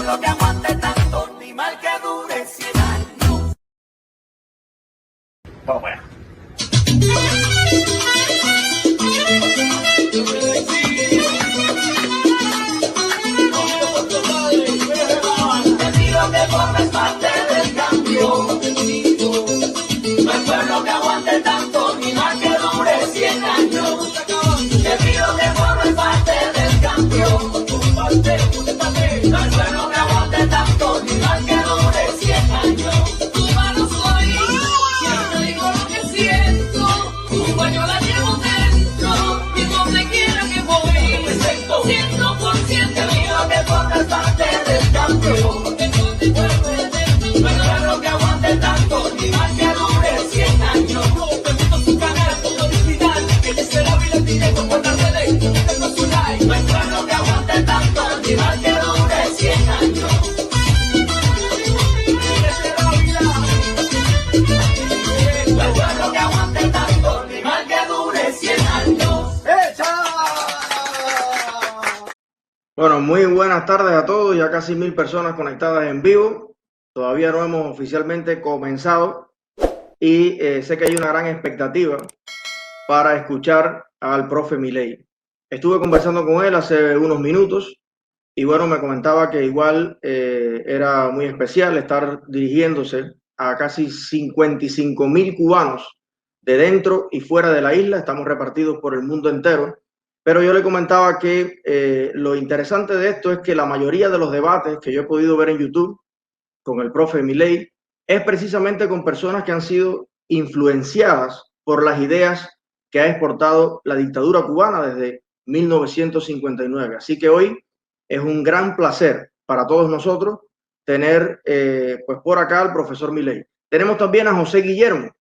pueblo que aguante tanto, ni mal que dure 100 años. Vamos allá. Te pido que formes parte del cambio. No hay pueblo que aguante tanto, ni mal que dure 100 años. Te pido que formes parte del cambio. No hay pueblo que aguante tanto, ni mal que dure 100 años. Cubano soy, siempre digo lo que siento. Cuba yo la llevo dentro, y donde quiera que voy, 100%. Te pido que formes parte del cambio. No hay pueblo que aguante tanto, ni mal que dure 100 años. No hay pueblo que aguante tanto, ni mal que dure 100 años. No hay pueblo que aguante tanto, ni mal que dure 100 años. Bueno, muy buenas tardes a todos, ya casi 1000 personas conectadas en vivo. Todavía no hemos oficialmente comenzado y sé que hay una gran expectativa para escuchar al profe Milei. Estuve conversando con él hace unos minutos y bueno, me comentaba que igual era muy especial estar dirigiéndose a casi 55.000 cubanos de dentro y fuera de la isla. Estamos repartidos por el mundo entero. Pero yo le comentaba que lo interesante de esto es que la mayoría de los debates que yo he podido ver en YouTube con el profe Milei es precisamente con personas que han sido influenciadas por las ideas que ha exportado la dictadura cubana desde 1959. Así que hoy es un gran placer para todos nosotros tener pues por acá al profesor Milei. Tenemos también a José Guillermo,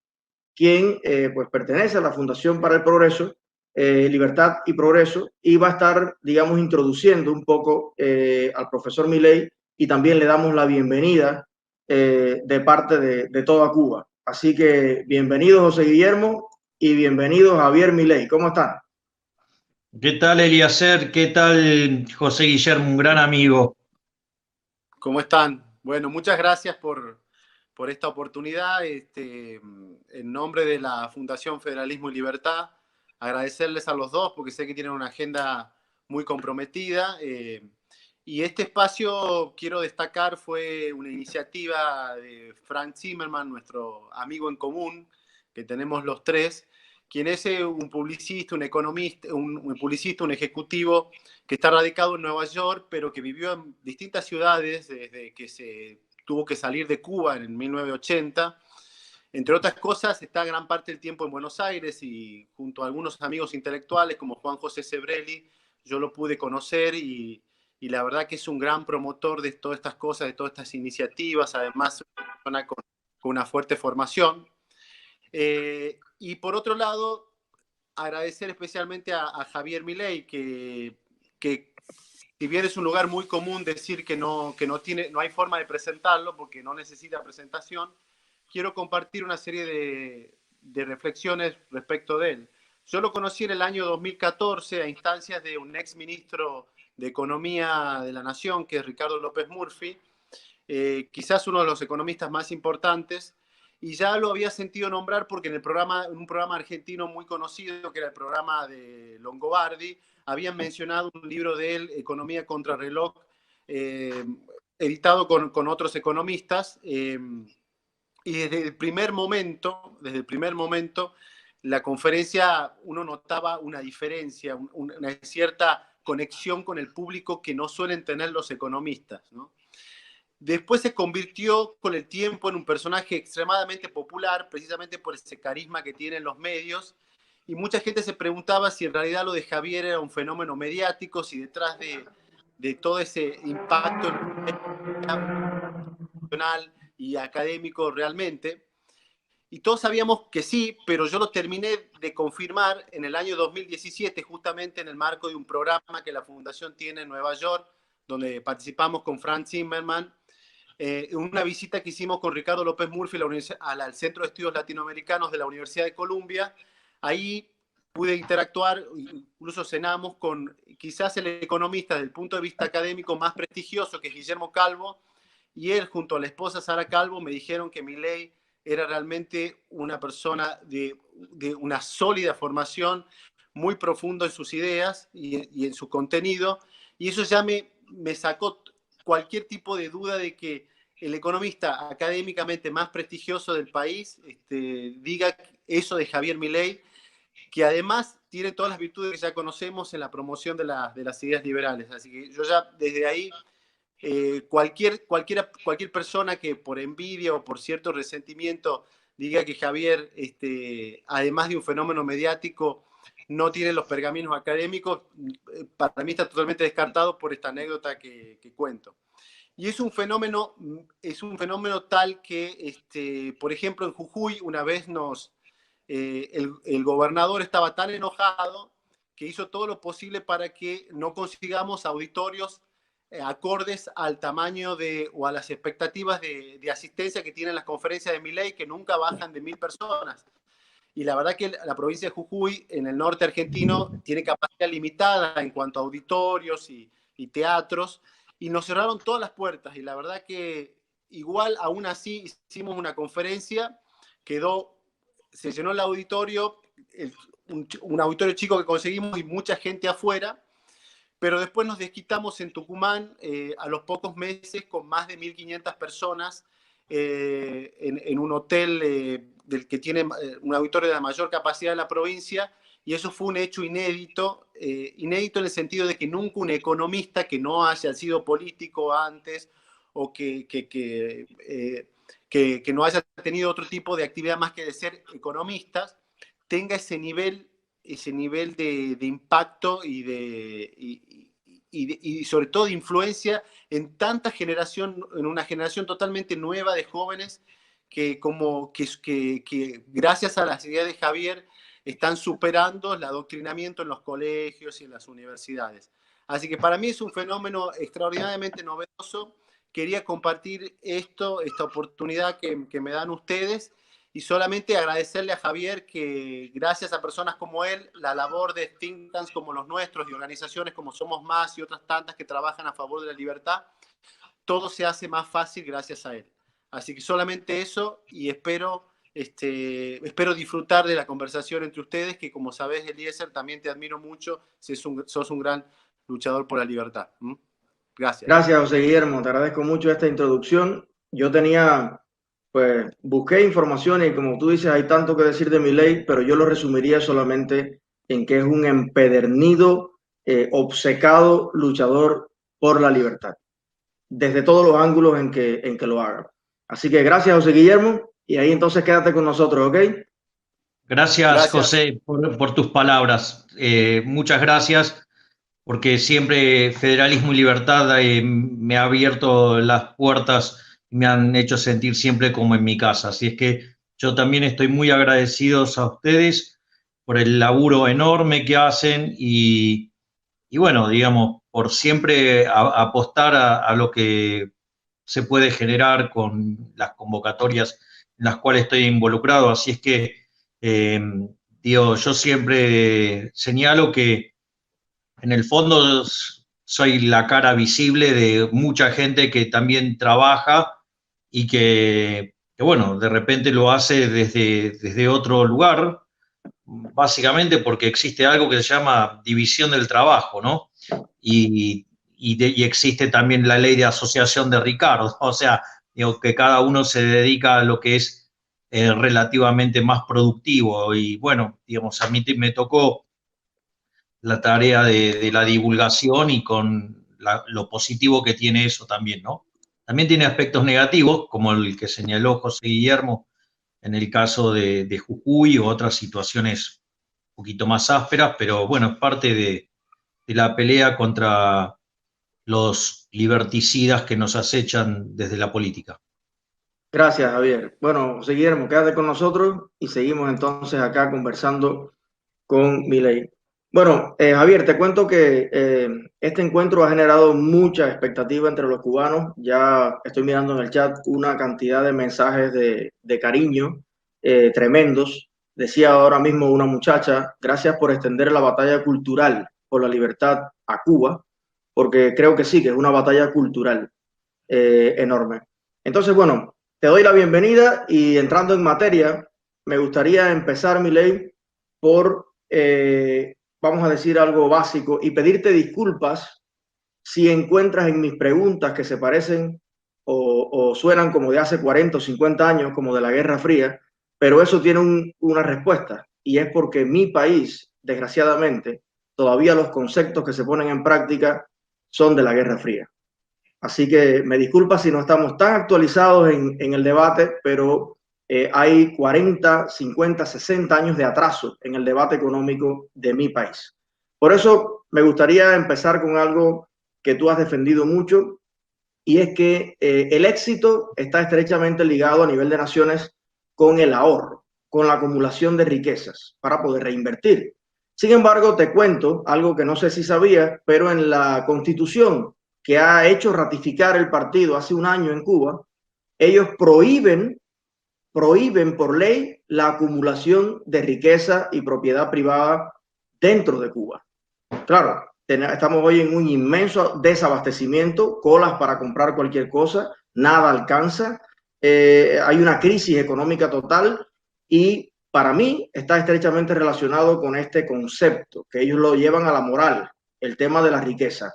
quien pues pertenece a la Fundación para el Progreso, Libertad y Progreso, y va a estar, digamos, introduciendo un poco al profesor Milei, y también le damos la bienvenida de parte de toda Cuba. Así que bienvenido José Guillermo y bienvenido Javier Milei. ¿Cómo están? ¿Qué tal, Eliezer? ¿Qué tal, José Guillermo? Un gran amigo. ¿Cómo están? Bueno, muchas gracias por esta oportunidad. En nombre de la Fundación Federalismo y Libertad, agradecerles a los dos porque sé que tienen una agenda muy comprometida. Y este espacio, quiero destacar, fue una iniciativa de Frank Zimmerman, nuestro amigo en común, que tenemos los tres, quien es un publicista, un economista, un publicista, un ejecutivo que está radicado en Nueva York, pero que vivió en distintas ciudades desde que se tuvo que salir de Cuba en 1980. Entre otras cosas, está gran parte del tiempo en Buenos Aires y junto a algunos amigos intelectuales como Juan José Sebrelli, yo lo pude conocer y la verdad que es un gran promotor de todas estas cosas, de todas estas iniciativas, además una persona con una fuerte formación. Y por otro lado, agradecer especialmente a Javier Milei, que si bien es un lugar muy común decir que no hay forma de presentarlo porque no necesita presentación, quiero compartir una serie de reflexiones respecto de él. Yo lo conocí en el año 2014 a instancias de un ex ministro de Economía de la Nación, que es Ricardo López Murphy, quizás uno de los economistas más importantes, y ya lo había sentido nombrar porque en un programa argentino muy conocido, que era el programa de Longobardi, habían mencionado un libro de él, Economía contra reloj, editado con otros economistas, y desde el primer momento, la conferencia uno notaba una diferencia, una cierta conexión con el público que no suelen tener los economistas, ¿no? Después se convirtió con el tiempo en un personaje extremadamente popular, precisamente por ese carisma que tiene en los medios, y mucha gente se preguntaba si en realidad lo de Javier era un fenómeno mediático, si detrás de todo ese impacto nacional y académico realmente. Y todos sabíamos que sí, pero yo lo terminé de confirmar en el año 2017, justamente en el marco de un programa que la Fundación tiene en Nueva York, donde participamos con Frank Zimmerman, una visita que hicimos con Ricardo López Murphy al Centro de Estudios Latinoamericanos de la Universidad de Columbia. Ahí pude interactuar, incluso cenamos con quizás el economista desde el punto de vista académico más prestigioso, que es Guillermo Calvo, y él junto a la esposa Sara Calvo me dijeron que Milei era realmente una persona de una sólida formación, muy profundo en sus ideas y en su contenido, y eso ya me sacó cualquier tipo de duda de que el economista académicamente más prestigioso del país diga eso de Javier Milei, que además tiene todas las virtudes que ya conocemos en la promoción de las ideas liberales. Así que yo ya desde ahí, cualquier persona que por envidia o por cierto resentimiento diga que Javier, además de un fenómeno mediático, no tiene los pergaminos académicos, para mí está totalmente descartado por esta anécdota que cuento. Y es un fenómeno tal que, por ejemplo, en Jujuy una vez el gobernador estaba tan enojado que hizo todo lo posible para que no consigamos auditorios acordes al tamaño o a las expectativas de asistencia que tienen las conferencias de Milei, que nunca bajan de 1000 personas. Y la verdad que la provincia de Jujuy, en el norte argentino, tiene capacidad limitada en cuanto a auditorios y teatros, y nos cerraron todas las puertas. Y la verdad que igual, aún así, hicimos una conferencia, se llenó el auditorio, un auditorio chico que conseguimos y mucha gente afuera, pero después nos desquitamos en Tucumán a los pocos meses con más de 1500 personas en un hotel del que tiene un auditorio de la mayor capacidad de la provincia, y eso fue un hecho inédito, inédito en el sentido de que nunca un economista que no haya sido político antes o que no haya tenido otro tipo de actividad más que de ser economistas, tenga ese nivel de impacto y sobre todo de influencia en tanta generación, en una generación totalmente nueva de jóvenes que gracias a las ideas de Javier están superando el adoctrinamiento en los colegios y en las universidades. Así que para mí es un fenómeno extraordinariamente novedoso. Quería compartir esta oportunidad que me dan ustedes, y solamente agradecerle a Javier que gracias a personas como él, la labor de think tanks como los nuestros y organizaciones como Somos Más y otras tantas que trabajan a favor de la libertad, todo se hace más fácil gracias a él. Así que solamente eso, y espero disfrutar de la conversación entre ustedes, que como sabes, Eliezer, también te admiro mucho, sos un gran luchador por la libertad. Gracias. Gracias, José Guillermo, te agradezco mucho esta introducción. Yo busqué información y como tú dices, hay tanto que decir de Milei, pero yo lo resumiría solamente en que es un empedernido, obcecado luchador por la libertad, desde todos los ángulos en que lo haga. Así que gracias, José Guillermo, y ahí entonces quédate con nosotros, ¿ok? Gracias, José, por tus palabras. Muchas gracias, porque siempre Federalismo y Libertad me ha abierto las puertas y me han hecho sentir siempre como en mi casa. Así es que yo también estoy muy agradecido a ustedes por el laburo enorme que hacen y bueno, digamos, por siempre apostar a lo que se puede generar con las convocatorias en las cuales estoy involucrado. Así es que, yo siempre señalo que en el fondo soy la cara visible de mucha gente que también trabaja y que bueno, de repente lo hace desde otro lugar, básicamente porque existe algo que se llama división del trabajo, ¿no? Y existe también la ley de asociación de Ricardo, o sea, digo, que cada uno se dedica a lo que es relativamente más productivo. Y bueno, digamos, a mí me tocó la tarea de la divulgación y con lo positivo que tiene eso también, ¿no? También tiene aspectos negativos, como el que señaló José Guillermo en el caso de Jujuy o otras situaciones un poquito más ásperas, pero bueno, es parte de la pelea contra los liberticidas que nos acechan desde la política. Gracias, Javier. Bueno, José Guillermo, quédate con nosotros y seguimos entonces acá conversando con Milei. Bueno, Javier, te cuento que este encuentro ha generado mucha expectativa entre los cubanos. Ya estoy mirando en el chat una cantidad de mensajes de cariño tremendos. Decía ahora mismo una muchacha, gracias por extender la batalla cultural por la libertad a Cuba, porque creo que sí, que es una batalla cultural enorme. Entonces, bueno, te doy la bienvenida y entrando en materia, me gustaría empezar, Milei, por, vamos a decir algo básico y pedirte disculpas si encuentras en mis preguntas que se parecen o suenan como de hace 40 o 50 años, como de la Guerra Fría, pero eso tiene una respuesta, y es porque mi país, desgraciadamente, todavía los conceptos que se ponen en práctica son de la Guerra Fría. Así que me disculpa si no estamos tan actualizados en el debate, pero hay 40, 50, 60 años de atraso en el debate económico de mi país. Por eso me gustaría empezar con algo que tú has defendido mucho, y es que el éxito está estrechamente ligado a nivel de naciones con el ahorro, con la acumulación de riquezas para poder reinvertir. Sin embargo, te cuento algo que no sé si sabías, pero en la Constitución que ha hecho ratificar el partido hace un año en Cuba, ellos prohíben por ley la acumulación de riqueza y propiedad privada dentro de Cuba. Claro, estamos hoy en un inmenso desabastecimiento, colas para comprar cualquier cosa, nada alcanza, hay una crisis económica total, y para mí está estrechamente relacionado con este concepto, que ellos lo llevan a la moral, el tema de la riqueza.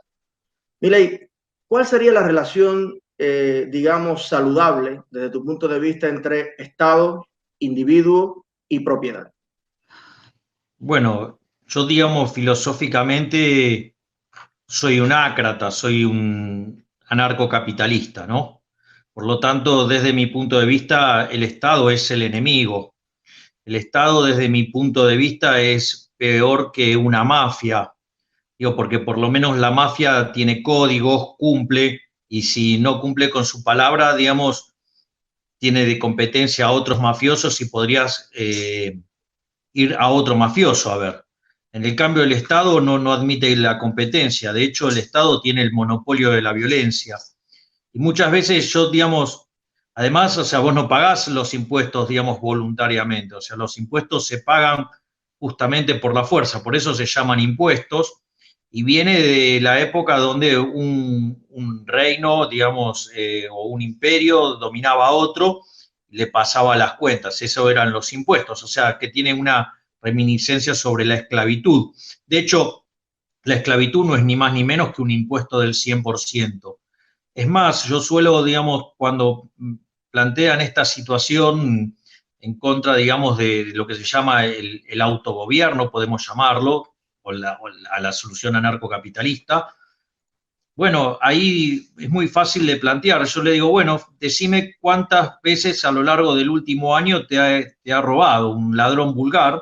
Milei, ¿cuál sería la relación, digamos, saludable desde tu punto de vista entre Estado, individuo y propiedad? Bueno, yo, digamos, filosóficamente soy un ácrata, soy un anarcocapitalista, ¿no? Por lo tanto, desde mi punto de vista, el Estado es el enemigo. El Estado, desde mi punto de vista, es peor que una mafia. Digo, porque por lo menos la mafia tiene códigos, cumple, y si no cumple con su palabra, digamos, tiene de competencia a otros mafiosos y podrías ir a otro mafioso a ver. En el cambio, el Estado no admite la competencia. De hecho, el Estado tiene el monopolio de la violencia. Y muchas veces yo, digamos, además, o sea, vos no pagás los impuestos, digamos, voluntariamente. O sea, los impuestos se pagan justamente por la fuerza. Por eso se llaman impuestos. Y viene de la época donde un reino, digamos, o un imperio dominaba a otro, le pasaba las cuentas. Eso eran los impuestos. O sea, que tiene una reminiscencia sobre la esclavitud. De hecho, la esclavitud no es ni más ni menos que un impuesto del 100%. Es más, yo suelo, digamos, cuando plantean esta situación en contra, digamos, de lo que se llama el autogobierno, podemos llamarlo, o a la solución anarcocapitalista, bueno, ahí es muy fácil de plantear. Yo le digo, bueno, decime cuántas veces a lo largo del último año te ha robado un ladrón vulgar,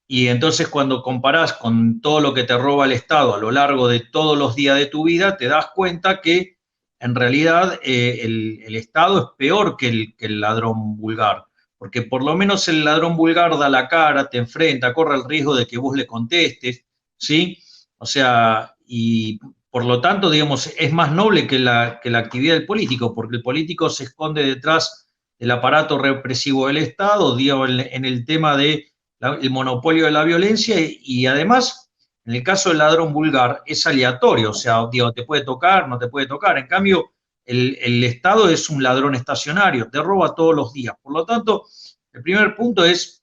y entonces cuando comparás con todo lo que te roba el Estado a lo largo de todos los días de tu vida, te das cuenta que en realidad el Estado es peor que el ladrón vulgar, porque por lo menos el ladrón vulgar da la cara, te enfrenta, corre el riesgo de que vos le contestes, ¿sí? O sea, y por lo tanto, digamos, es más noble que la actividad del político, porque el político se esconde detrás del aparato represivo del Estado, digo, en el tema de el monopolio de la violencia, y además, en el caso del ladrón vulgar, es aleatorio, o sea, digo, te puede tocar, no te puede tocar. En cambio, el Estado es un ladrón estacionario, te roba todos los días. Por lo tanto, el primer punto es,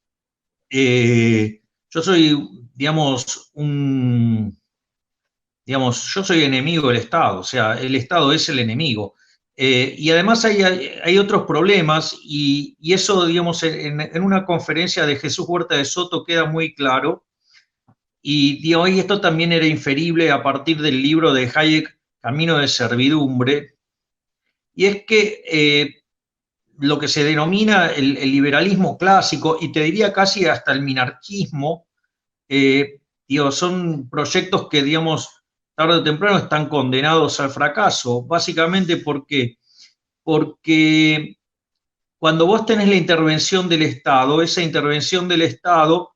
yo soy, digamos, yo soy enemigo del Estado, o sea, el Estado es el enemigo. Y además hay otros problemas, y eso, digamos, en una conferencia de Jesús Huerta de Soto queda muy claro, y digo, y esto también era inferible a partir del libro de Hayek, Camino de Servidumbre, y es que lo que se denomina el liberalismo clásico, y te diría casi hasta el minarquismo, digo, son proyectos que, digamos, tarde o temprano están condenados al fracaso, básicamente porque cuando vos tenés la intervención del Estado, esa intervención del Estado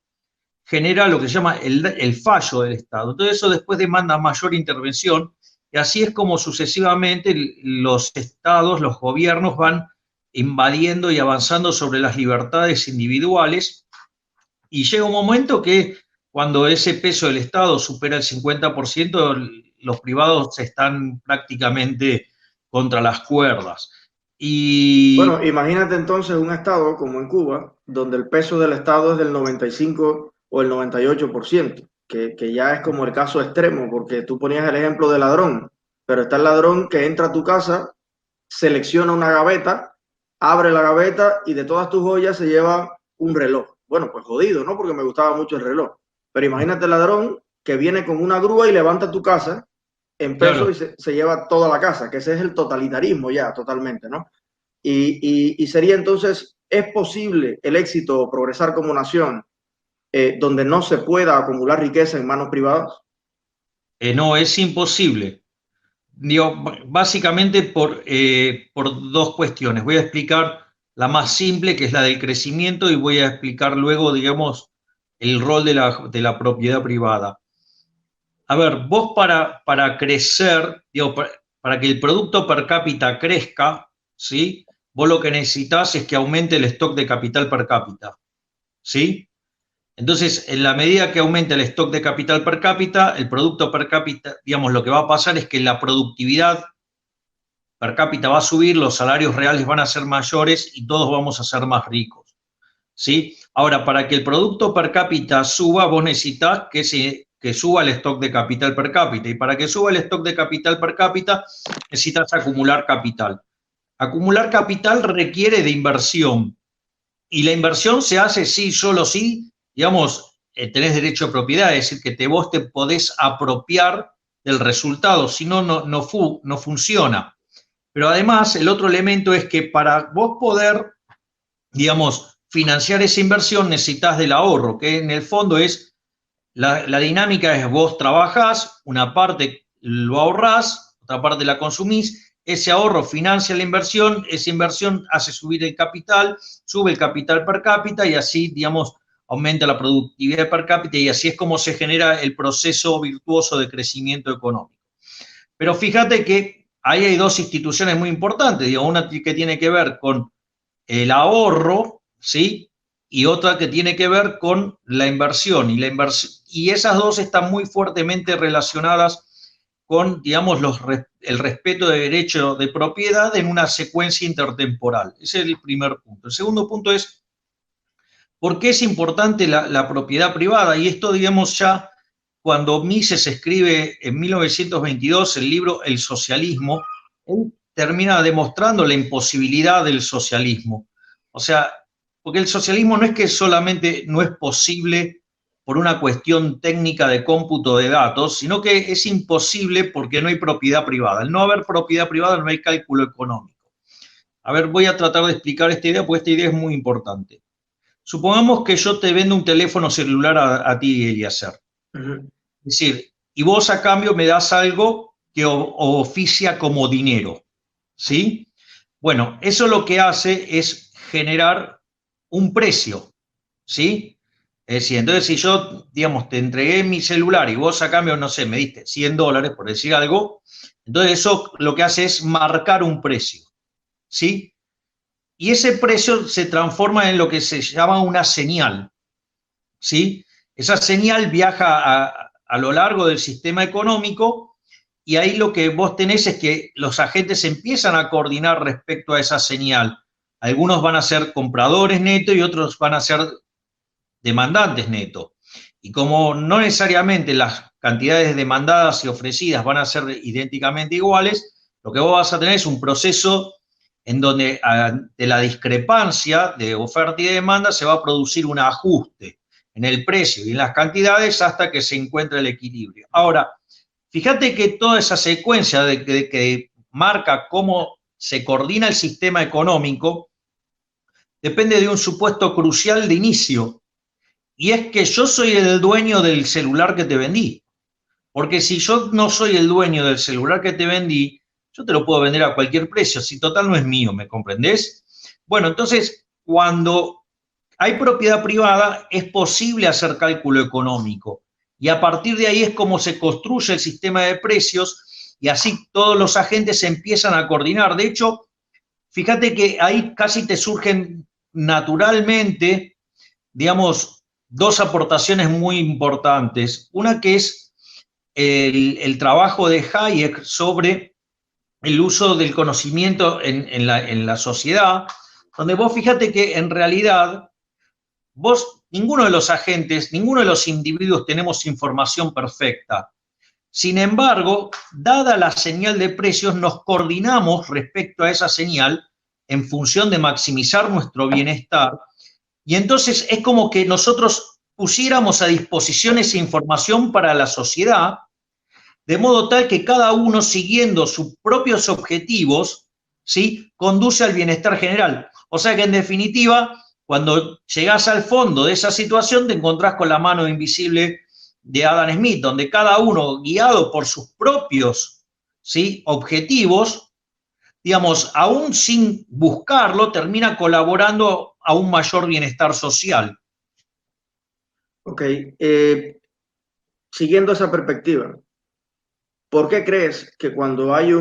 genera lo que se llama el fallo del Estado. Entonces eso después demanda mayor intervención, y así es como sucesivamente los estados, los gobiernos van invadiendo y avanzando sobre las libertades individuales, Y llega un momento que cuando ese peso del Estado supera el 50%, los privados están prácticamente contra las cuerdas. Bueno, imagínate entonces un estado como en Cuba, donde el peso del Estado es del 95 o el 98%, que ya es como el caso extremo, porque tú ponías el ejemplo del ladrón, pero está el ladrón que entra a tu casa, selecciona una gaveta, abre la gaveta y de todas tus joyas se lleva un reloj. Bueno, pues jodido, ¿no? Porque me gustaba mucho el reloj. Pero imagínate el ladrón que viene con una grúa y levanta tu casa en peso, claro, y se lleva toda la casa, que ese es el totalitarismo ya totalmente, ¿no? Y sería entonces, ¿es posible el éxito o progresar como nación donde no se pueda acumular riqueza en manos privadas? No, es imposible. Digo, básicamente por dos cuestiones. Voy a explicar la más simple, que es la del crecimiento, y voy a explicar luego, digamos, el rol de la propiedad privada. A ver, vos para crecer, digo, para que el producto per cápita crezca, ¿sí? Vos lo que necesitas es que aumente el stock de capital per cápita, ¿sí? Entonces, en la medida que aumente el stock de capital per cápita, el producto per cápita, digamos, lo que va a pasar es que la productividad per cápita va a subir, los salarios reales van a ser mayores y todos vamos a ser más ricos, ¿sí? Ahora, para que el producto per cápita suba, vos necesitas que suba el stock de capital per cápita, y para que suba el stock de capital per cápita necesitas acumular capital. Acumular capital requiere de inversión, y la inversión se hace sí, solo sí, digamos, tenés derecho a propiedad, es decir, que vos te podés apropiar del resultado, si no, no funciona. Pero además, el otro elemento es que para vos poder, digamos, financiar esa inversión necesitas del ahorro, que en el fondo es, la dinámica es vos trabajás, una parte lo ahorrás, otra parte la consumís, ese ahorro financia la inversión, esa inversión hace subir el capital, sube el capital per cápita y así, digamos, aumenta la productividad per cápita y así es como se genera el proceso virtuoso de crecimiento económico. Pero fíjate que ahí hay dos instituciones muy importantes, digo, una que tiene que ver con el ahorro, ¿sí? Y otra que tiene que ver con la inversión. Y esas dos están muy fuertemente relacionadas con, digamos, el respeto de derecho de propiedad en una secuencia intertemporal. Ese es el primer punto. El segundo punto es, ¿por qué es importante la propiedad privada? Y esto, digamos, ya cuando Mises escribe en 1922 el libro El socialismo, él termina demostrando la imposibilidad del socialismo. O sea, porque el socialismo no es que solamente no es posible por una cuestión técnica de cómputo de datos, sino que es imposible porque no hay propiedad privada. Al no haber propiedad privada no hay cálculo económico. A ver, voy a tratar de explicar esta idea, porque esta idea es muy importante. Supongamos que yo te vendo un teléfono celular a ti, Eliezer. Es decir, y vos a cambio me das algo que oficia como dinero, ¿sí? Bueno, eso lo que hace es generar un precio, ¿sí? Es decir, entonces si yo, digamos, te entregué mi celular y vos a cambio, no sé, me diste $100, por decir algo, entonces eso lo que hace es marcar un precio, ¿sí? Y ese precio se transforma en lo que se llama una señal, ¿sí? Esa señal viaja a lo largo del sistema económico y ahí lo que vos tenés es que los agentes empiezan a coordinar respecto a esa señal. Algunos van a ser compradores netos y otros van a ser demandantes netos. Y como no necesariamente las cantidades demandadas y ofrecidas van a ser idénticamente iguales, lo que vos vas a tener es un proceso en donde de la discrepancia de oferta y de demanda se va a producir un ajuste en el precio y en las cantidades hasta que se encuentre el equilibrio. Ahora, fíjate que toda esa secuencia que marca cómo se coordina el sistema económico depende de un supuesto crucial de inicio, y es que yo soy el dueño del celular que te vendí. Porque si yo no soy el dueño del celular que te vendí, yo te lo puedo vender a cualquier precio, si total no es mío, ¿me comprendés? Bueno, entonces, cuando hay propiedad privada, es posible hacer cálculo económico. Y a partir de ahí es como se construye el sistema de precios y así todos los agentes se empiezan a coordinar. De hecho, fíjate que ahí casi te surgen naturalmente, digamos, dos aportaciones muy importantes. Una que es el trabajo de Hayek sobre el uso del conocimiento en la sociedad, donde vos fíjate que en realidad ninguno de los agentes, ninguno de los individuos tenemos información perfecta. Sin embargo, dada la señal de precios, nos coordinamos respecto a esa señal en función de maximizar nuestro bienestar. Y entonces es como que nosotros pusiéramos a disposición esa información para la sociedad, de modo tal que cada uno, siguiendo sus propios objetivos, ¿sí?, conduce al bienestar general. O sea que, en definitiva, cuando llegás al fondo de esa situación, te encontrás con la mano invisible de Adam Smith, donde cada uno, guiado por sus propios, ¿sí?, objetivos, digamos, aún sin buscarlo, termina colaborando a un mayor bienestar social. Ok, siguiendo esa perspectiva, ¿por qué crees que cuando hay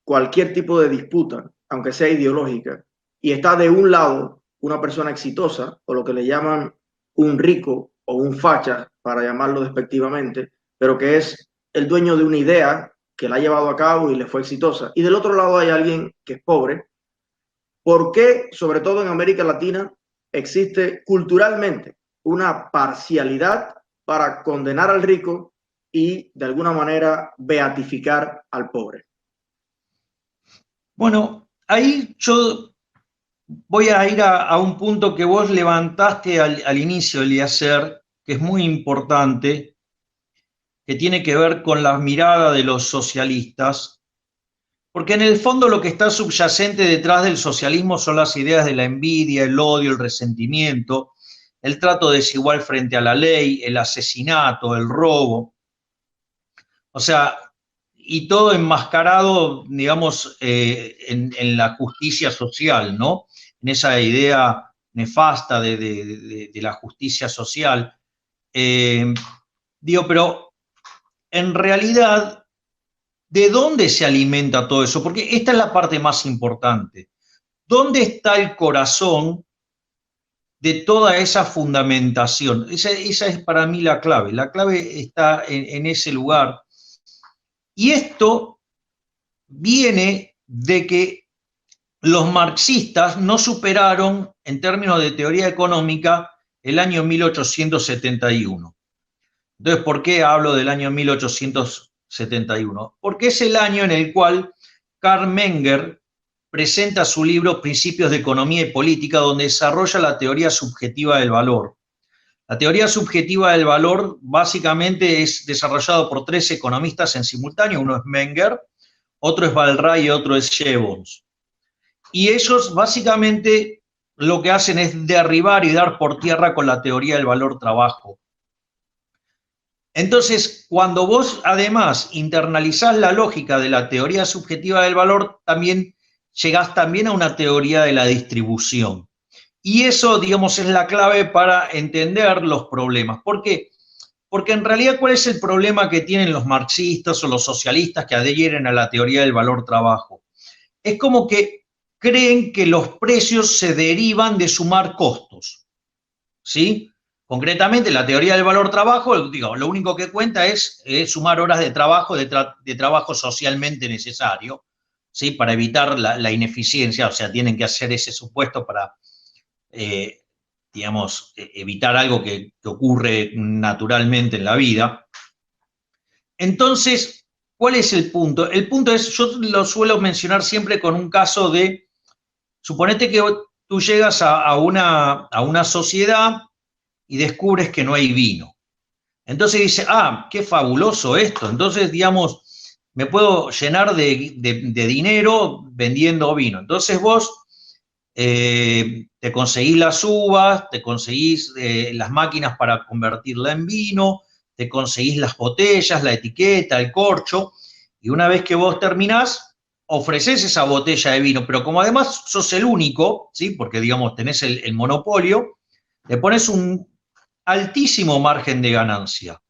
cualquier tipo de disputa, aunque sea ideológica, y está de un lado una persona exitosa, o lo que le llaman un rico o un facha, para llamarlo despectivamente, pero que es el dueño de una idea que la ha llevado a cabo y le fue exitosa, y del otro lado hay alguien que es pobre? ¿Por qué, sobre todo en América Latina, existe culturalmente una parcialidad para condenar al rico y de alguna manera beatificar al pobre? Bueno, ahí yo voy a ir a un punto que vos levantaste al inicio, Eliezer, que es muy importante, que tiene que ver con la mirada de los socialistas, porque en el fondo lo que está subyacente detrás del socialismo son las ideas de la envidia, el odio, el resentimiento, el trato desigual frente a la ley, el asesinato, el robo. O sea, y todo enmascarado, digamos, en la justicia social, ¿no? En esa idea nefasta de la justicia social. Pero en realidad, ¿de dónde se alimenta todo eso? Porque esta es la parte más importante. ¿Dónde está el corazón de toda esa fundamentación? Esa es para mí la clave. La clave está en ese lugar. Y esto viene de que los marxistas no superaron, en términos de teoría económica, el año 1871. Entonces, ¿por qué hablo del año 1871? Porque es el año en el cual Karl Menger presenta su libro Principios de Economía y Política, donde desarrolla la teoría subjetiva del valor. La teoría subjetiva del valor básicamente es desarrollado por tres economistas en simultáneo. Uno es Menger, otro es Ball-Raj y otro es Jevons. Y ellos básicamente lo que hacen es derribar y dar por tierra con la teoría del valor-trabajo. Entonces, cuando vos además internalizás la lógica de la teoría subjetiva del valor, también llegás también a una teoría de la distribución. Y eso, digamos, es la clave para entender los problemas. ¿Por qué? Porque en realidad, ¿cuál es el problema que tienen los marxistas o los socialistas que adhieren a la teoría del valor-trabajo? Es como que creen que los precios se derivan de sumar costos, ¿sí? Concretamente, la teoría del valor-trabajo, digo, lo único que cuenta es sumar horas de trabajo, de trabajo socialmente necesario, ¿sí? Para evitar la ineficiencia. O sea, tienen que hacer ese supuesto para, digamos, evitar algo que ocurre naturalmente en la vida. Entonces, ¿cuál es el punto? El punto es, yo lo suelo mencionar siempre con un caso de, suponete que tú llegas a una sociedad y descubres que no hay vino. Entonces dices, qué fabuloso esto. Entonces, digamos, me puedo llenar de dinero vendiendo vino. Entonces vos te conseguís las uvas, te conseguís las máquinas para convertirla en vino, te conseguís las botellas, la etiqueta, el corcho, y una vez que vos terminás, ofreces esa botella de vino, pero como además sos el único, ¿sí? Porque, digamos, tenés el monopolio, le pones un altísimo margen de ganancia.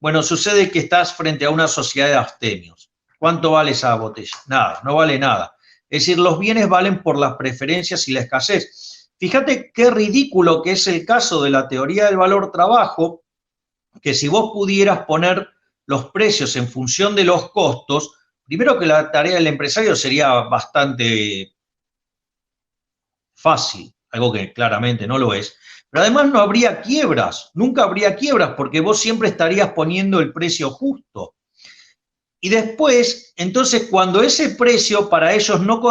Bueno, sucede que estás frente a una sociedad de abstemios. ¿Cuánto vale esa botella? Nada, no vale nada. Es decir, los bienes valen por las preferencias y la escasez. fíjate qué ridículo que es el caso de la teoría del valor trabajo, que si vos pudieras poner los precios en función de los costos, primero que la tarea del empresario sería bastante fácil, algo que claramente no lo es, pero además no habría quiebras, nunca habría quiebras, porque vos siempre estarías poniendo el precio justo. Y después, entonces, cuando ese precio para ellos no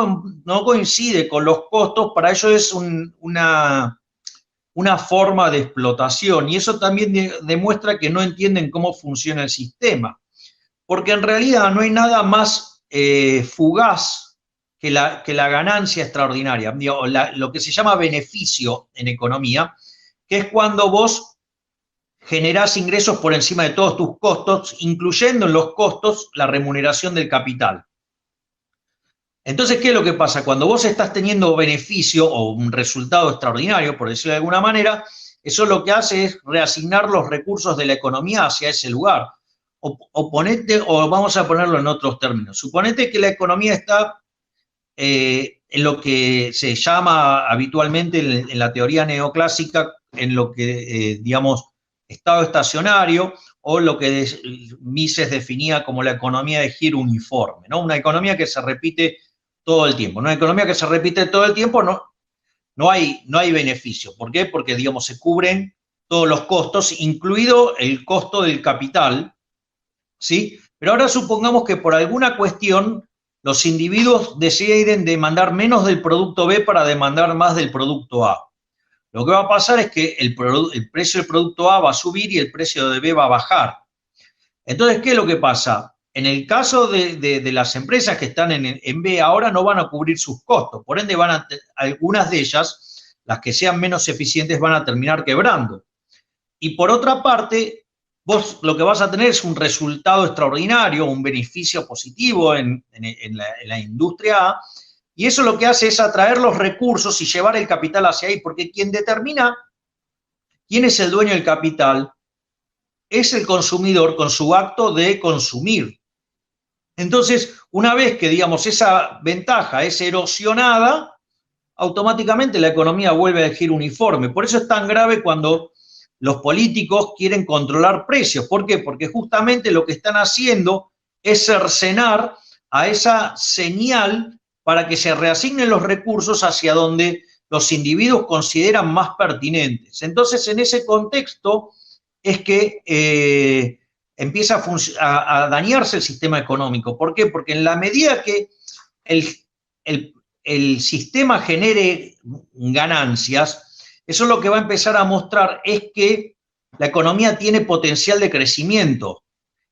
coincide con los costos, para ellos es una forma de explotación. Y eso también demuestra que no entienden cómo funciona el sistema. Porque en realidad no hay nada más fugaz que la ganancia extraordinaria, lo que se llama beneficio en economía, que es cuando vos generás ingresos por encima de todos tus costos, incluyendo en los costos la remuneración del capital. Entonces, ¿qué es lo que pasa? Cuando vos estás teniendo beneficio o un resultado extraordinario, por decirlo de alguna manera, eso lo que hace es reasignar los recursos de la economía hacia ese lugar. O vamos a ponerlo en otros términos. Suponete que la economía está en lo que se llama habitualmente en la teoría neoclásica, en lo que, digamos, estado estacionario, o lo que Mises definía como la economía de giro uniforme, ¿no? Una economía que se repite todo el tiempo. Una economía que se repite todo el tiempo no hay beneficio. ¿Por qué? Porque, digamos, se cubren todos los costos, incluido el costo del capital, ¿sí? Pero ahora supongamos que por alguna cuestión los individuos deciden demandar menos del producto B para demandar más del producto A. Lo que va a pasar es que el precio del producto A va a subir y el precio de B va a bajar. Entonces, ¿qué es lo que pasa? En el caso de las empresas que están en B ahora no van a cubrir sus costos, por ende algunas de ellas, las que sean menos eficientes, van a terminar quebrando. Y por otra parte, vos lo que vas a tener es un resultado extraordinario, un beneficio positivo en la industria A, y eso lo que hace es atraer los recursos y llevar el capital hacia ahí, porque quien determina quién es el dueño del capital es el consumidor con su acto de consumir. Entonces, una vez que, digamos, esa ventaja es erosionada, automáticamente la economía vuelve a giro uniforme. Por eso es tan grave cuando los políticos quieren controlar precios. ¿Por qué? Porque justamente lo que están haciendo es cercenar a esa señal para que se reasignen los recursos hacia donde los individuos consideran más pertinentes. Entonces, en ese contexto es que empieza a dañarse el sistema económico. ¿Por qué? Porque en la medida que el sistema genere ganancias, eso lo que va a empezar a mostrar es que la economía tiene potencial de crecimiento.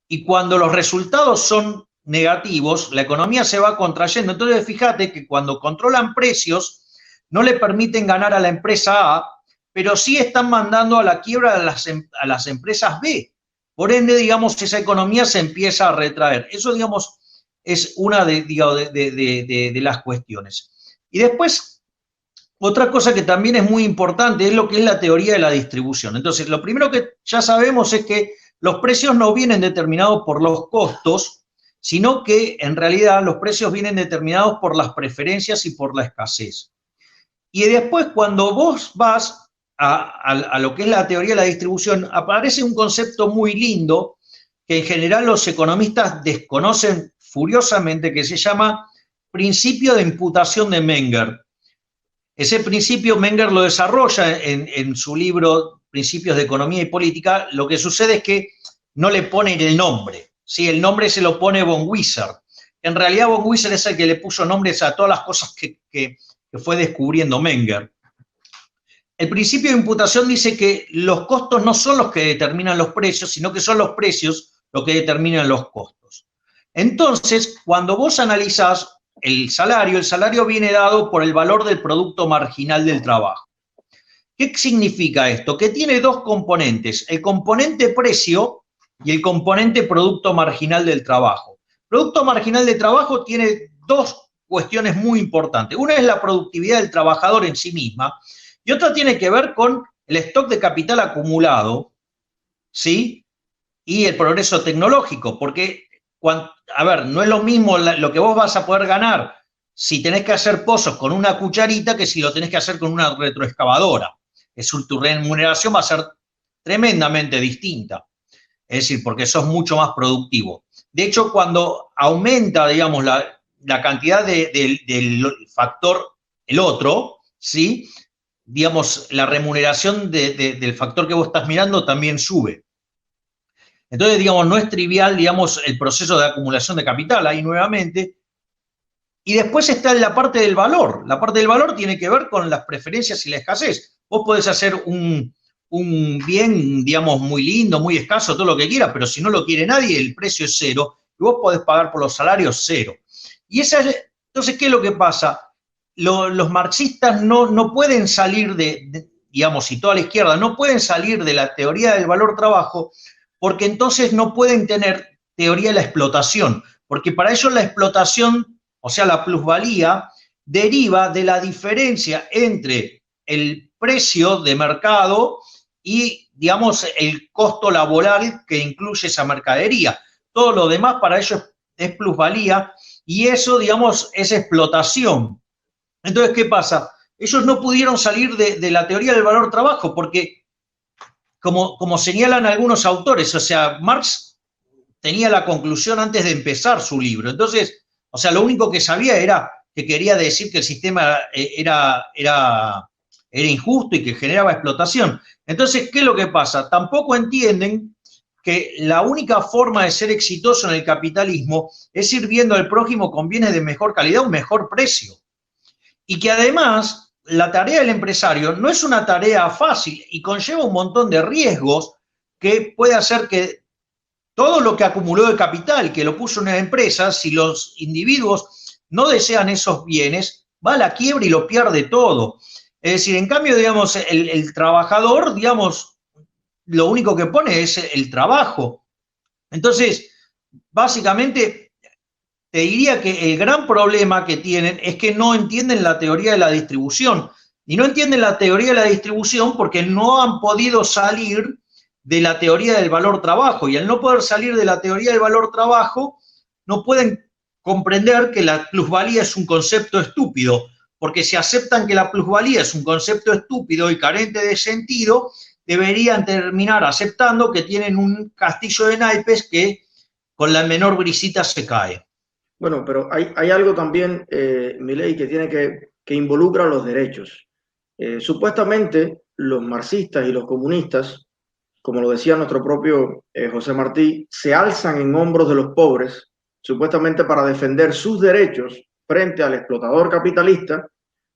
Y cuando los resultados son negativos, la economía se va contrayendo. Entonces, fíjate que cuando controlan precios, no le permiten ganar a la empresa A, pero sí están mandando a la quiebra a las empresas B. Por ende, digamos, esa economía se empieza a retraer. Eso, digamos, es una de las cuestiones. Y después, otra cosa que también es muy importante es lo que es la teoría de la distribución. Entonces, lo primero que ya sabemos es que los precios no vienen determinados por los costos, sino que en realidad los precios vienen determinados por las preferencias y por la escasez. Y después, cuando vos vas a lo que es la teoría de la distribución, aparece un concepto muy lindo que en general los economistas desconocen furiosamente, que se llama principio de imputación de Menger. Ese principio Menger lo desarrolla en su libro Principios de Economía y Política. Lo que sucede es que no le ponen el nombre. Sí, el nombre se lo pone von Wieser. En realidad von Wieser es el que le puso nombres a todas las cosas que fue descubriendo Menger. El principio de imputación dice que los costos no son los que determinan los precios, sino que son los precios los que determinan los costos. Entonces, cuando vos analizás el salario viene dado por el valor del producto marginal del trabajo. ¿Qué significa esto? Que tiene dos componentes, el componente precio y el componente producto marginal del trabajo. Producto marginal del trabajo tiene dos cuestiones muy importantes. Una es la productividad del trabajador en sí misma y otra tiene que ver con el stock de capital acumulado, ¿sí? Y el progreso tecnológico, porque, a ver, no es lo mismo lo que vos vas a poder ganar si tenés que hacer pozos con una cucharita que si lo tenés que hacer con una retroexcavadora. Tu remuneración va a ser tremendamente distinta. Es decir, porque sos mucho más productivo. De hecho, cuando aumenta, digamos, la cantidad del factor, el otro, ¿sí? Digamos, la remuneración del factor que vos estás mirando también sube. Entonces, digamos, no es trivial, digamos, el proceso de acumulación de capital ahí nuevamente. Y después está la parte del valor. La parte del valor tiene que ver con las preferencias y la escasez. Vos podés hacer un bien, digamos, muy lindo, muy escaso, todo lo que quieras, pero si no lo quiere nadie, el precio es cero, y vos podés pagar por los salarios cero. Y entonces, ¿qué es lo que pasa? Los marxistas no pueden salir digamos, y toda la izquierda, no pueden salir de la teoría del valor trabajo, porque entonces no pueden tener teoría de la explotación, porque para ellos la explotación, o sea, la plusvalía, deriva de la diferencia entre el precio de mercado y, digamos, el costo laboral que incluye esa mercadería. Todo lo demás para ellos es plusvalía y eso, digamos, es explotación. Entonces, ¿qué pasa? Ellos no pudieron salir de la teoría del valor trabajo porque, como señalan algunos autores, o sea, Marx tenía la conclusión antes de empezar su libro. Entonces, o sea, lo único que sabía era que quería decir que el sistema era injusto y que generaba explotación. Entonces, ¿qué es lo que pasa? Tampoco entienden que la única forma de ser exitoso en el capitalismo es ir viendo al prójimo con bienes de mejor calidad a un mejor precio. Y que además la tarea del empresario no es una tarea fácil y conlleva un montón de riesgos que puede hacer que todo lo que acumuló de capital, que lo puso en una empresa, si los individuos no desean esos bienes, va a la quiebra y lo pierde todo. Es decir, en cambio, digamos, el trabajador, digamos, lo único que pone es el trabajo. Entonces, básicamente, te diría que el gran problema que tienen es que no entienden la teoría de la distribución. Y no entienden la teoría de la distribución porque no han podido salir de la teoría del valor trabajo. Y al no poder salir de la teoría del valor trabajo, no pueden comprender que la plusvalía es un concepto estúpido. Porque si aceptan que la plusvalía es un concepto estúpido y carente de sentido, deberían terminar aceptando que tienen un castillo de naipes que con la menor brisita se cae. Bueno, pero hay algo también, Milei, que tiene que involucra los derechos. Supuestamente los marxistas y los comunistas, como lo decía nuestro propio José Martí, se alzan en hombros de los pobres, supuestamente para defender sus derechos frente al explotador capitalista,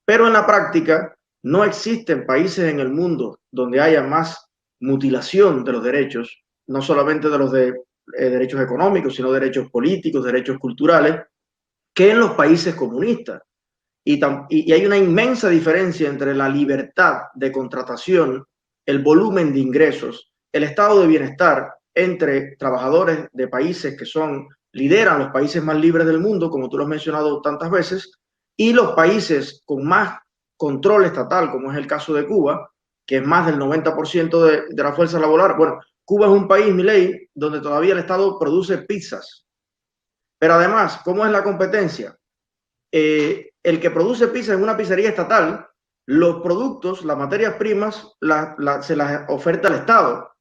pero en la práctica no existen países en el mundo donde haya más mutilación de los derechos, no solamente de los derechos económicos, sino derechos políticos, derechos culturales, que en los países comunistas. Y hay una inmensa diferencia entre la libertad de contratación, el volumen de ingresos, el estado de bienestar entre trabajadores de países que lideran los países más libres del mundo, como tú lo has mencionado tantas veces, y los países con más control estatal, como es el caso de Cuba, que es más del 90% de la fuerza laboral. Bueno, Cuba es un país, Milei, donde todavía el Estado produce pizzas. Pero además, ¿cómo es la competencia? El que produce pizza en una pizzería estatal, los productos, las materias primas, se las oferta al Estado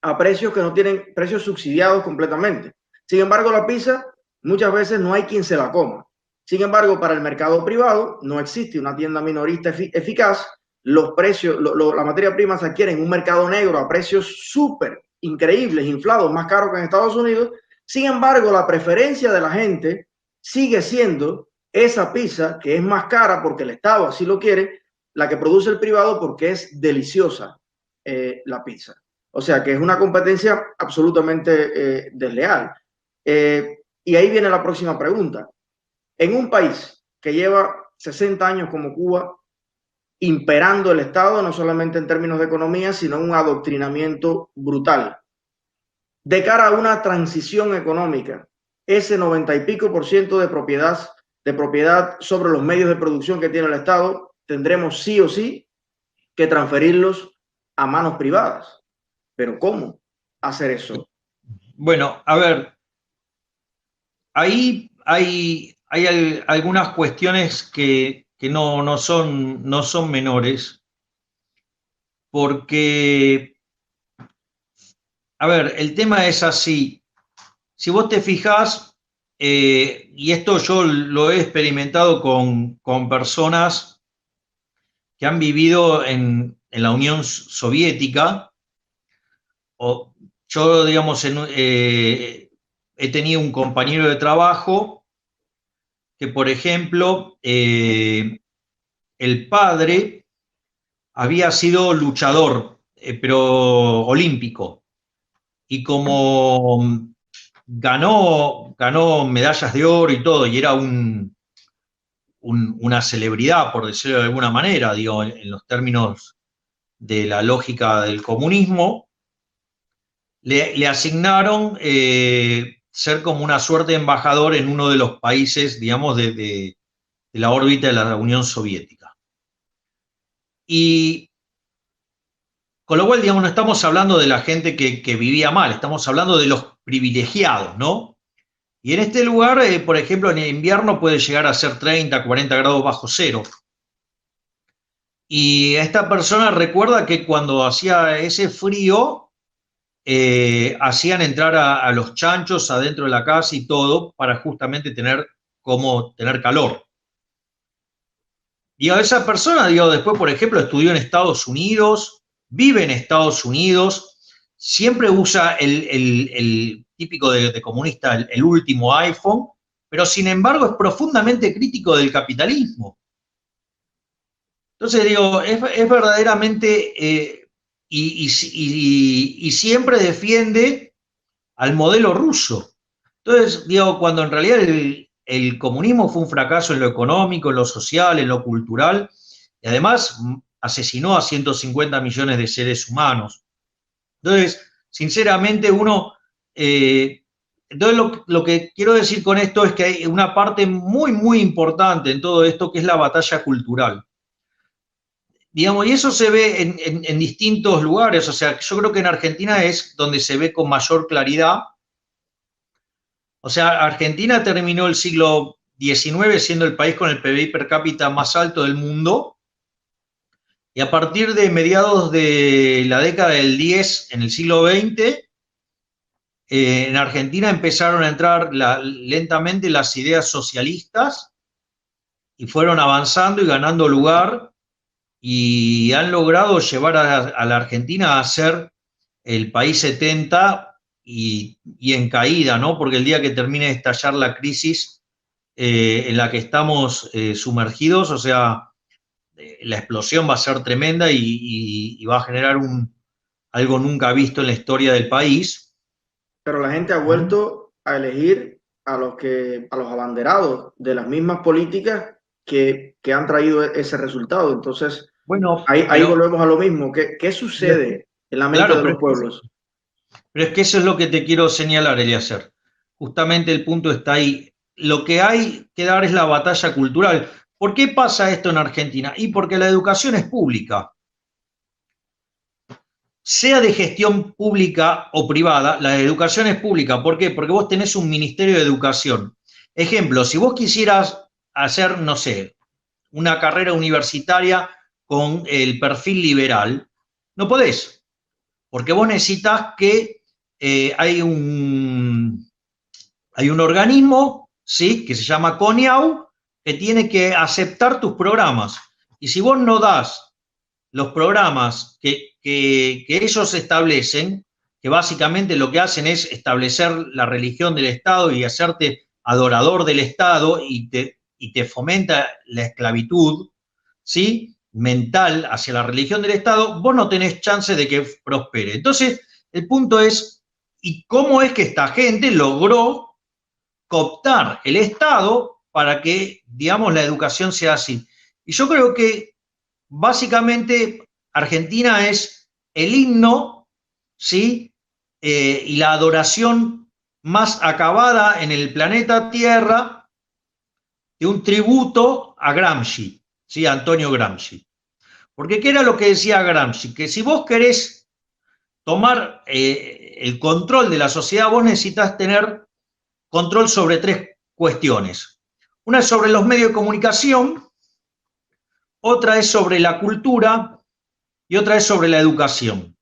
a precios que no tienen precios subsidiados completamente. Sin embargo, la pizza muchas veces no hay quien se la coma. Sin embargo, para el mercado privado no existe una tienda minorista eficaz. Los precios, la materia prima se adquiere en un mercado negro a precios súper increíbles, inflados, más caros que en Estados Unidos. Sin embargo, la preferencia de la gente sigue siendo esa pizza que es más cara porque el Estado así lo quiere, la que produce el privado porque es deliciosa la pizza. O sea que es una competencia absolutamente desleal. Y ahí viene la próxima pregunta. En un país que lleva 60 años como Cuba, imperando el Estado, no solamente en términos de economía, sino un adoctrinamiento brutal. De cara a una transición económica, ese 90 y pico % de propiedad sobre los medios de producción que tiene el Estado, tendremos sí o sí que transferirlos a manos privadas. Pero ¿cómo hacer eso? Bueno, a ver, ahí hay hay algunas cuestiones que no son menores, porque, a ver, el tema es así. Si vos te fijás, y esto yo lo he experimentado con personas que han vivido en la Unión Soviética, o yo, digamos, he tenido un compañero de trabajo que, por ejemplo, el padre había sido luchador, pero olímpico, y como ganó medallas de oro y todo, y era una celebridad, por decirlo de alguna manera, digo, en los términos de la lógica del comunismo, le asignaron ser como una suerte de embajador en uno de los países, digamos, de la órbita de la Unión Soviética. Y con lo cual, digamos, no estamos hablando de la gente que vivía mal, estamos hablando de los privilegiados, ¿no? Y en este lugar, por ejemplo, en el invierno puede llegar a ser 30, 40 grados bajo cero. Y esta persona recuerda que cuando hacía ese frío, hacían entrar a los chanchos adentro de la casa y todo para justamente tener calor. Y a esa persona, digo, después, por ejemplo, estudió en Estados Unidos, vive en Estados Unidos, siempre usa el típico de comunista, el último iPhone, pero sin embargo es profundamente crítico del capitalismo. Entonces, digo, es verdaderamente, y siempre defiende al modelo ruso. Entonces, digo, cuando en realidad el comunismo fue un fracaso en lo económico, en lo social, en lo cultural, y además asesinó a 150 millones de seres humanos. Entonces, sinceramente, entonces lo que quiero decir con esto es que hay una parte muy, muy importante en todo esto, que es la batalla cultural. Digamos, y eso se ve en distintos lugares. O sea, yo creo que en Argentina es donde se ve con mayor claridad. O sea, Argentina terminó el siglo XIX siendo el país con el PBI per cápita más alto del mundo, y a partir de mediados de la década del 10, en el siglo XX, en Argentina empezaron a entrar lentamente las ideas socialistas y fueron avanzando y ganando lugar, y han logrado llevar a la Argentina a ser el país 70 y en caída, ¿no? Porque el día que termine de estallar la crisis en la que estamos sumergidos, o sea, la explosión va a ser tremenda y va a generar algo nunca visto en la historia del país. Pero la gente ha vuelto a elegir a los abanderados de las mismas políticas que han traído ese resultado. Entonces, bueno, ahí volvemos a lo mismo. ¿Qué sucede en la mente de los pueblos? Pero es que eso es lo que te quiero señalar, Eliezer. Justamente el punto está ahí. Lo que hay que dar es la batalla cultural. ¿Por qué pasa esto en Argentina? Y porque la educación es pública. Sea de gestión pública o privada, la educación es pública. ¿Por qué? Porque vos tenés un Ministerio de Educación. Ejemplo, si vos quisieras hacer, no sé, una carrera universitaria con el perfil liberal, no podés. Porque vos necesitas que hay un organismo, ¿sí?, que se llama CONIAU, que tiene que aceptar tus programas. Y si vos no das los programas que ellos establecen, que básicamente lo que hacen es establecer la religión del Estado y hacerte adorador del Estado, y te fomenta la esclavitud, ¿sí?, mental hacia la religión del Estado, vos no tenés chance de que prospere. Entonces, el punto es, ¿y cómo es que esta gente logró cooptar el Estado para que, digamos, la educación sea así? Y yo creo que básicamente Argentina es el himno, ¿sí?, y la adoración más acabada en el planeta Tierra de un tributo a Gramsci, ¿sí?, a Antonio Gramsci. Porque ¿qué era lo que decía Gramsci? Que si vos querés tomar el control de la sociedad, vos necesitas tener control sobre tres cuestiones. Una es sobre los medios de comunicación, otra es sobre la cultura y otra es sobre la educación.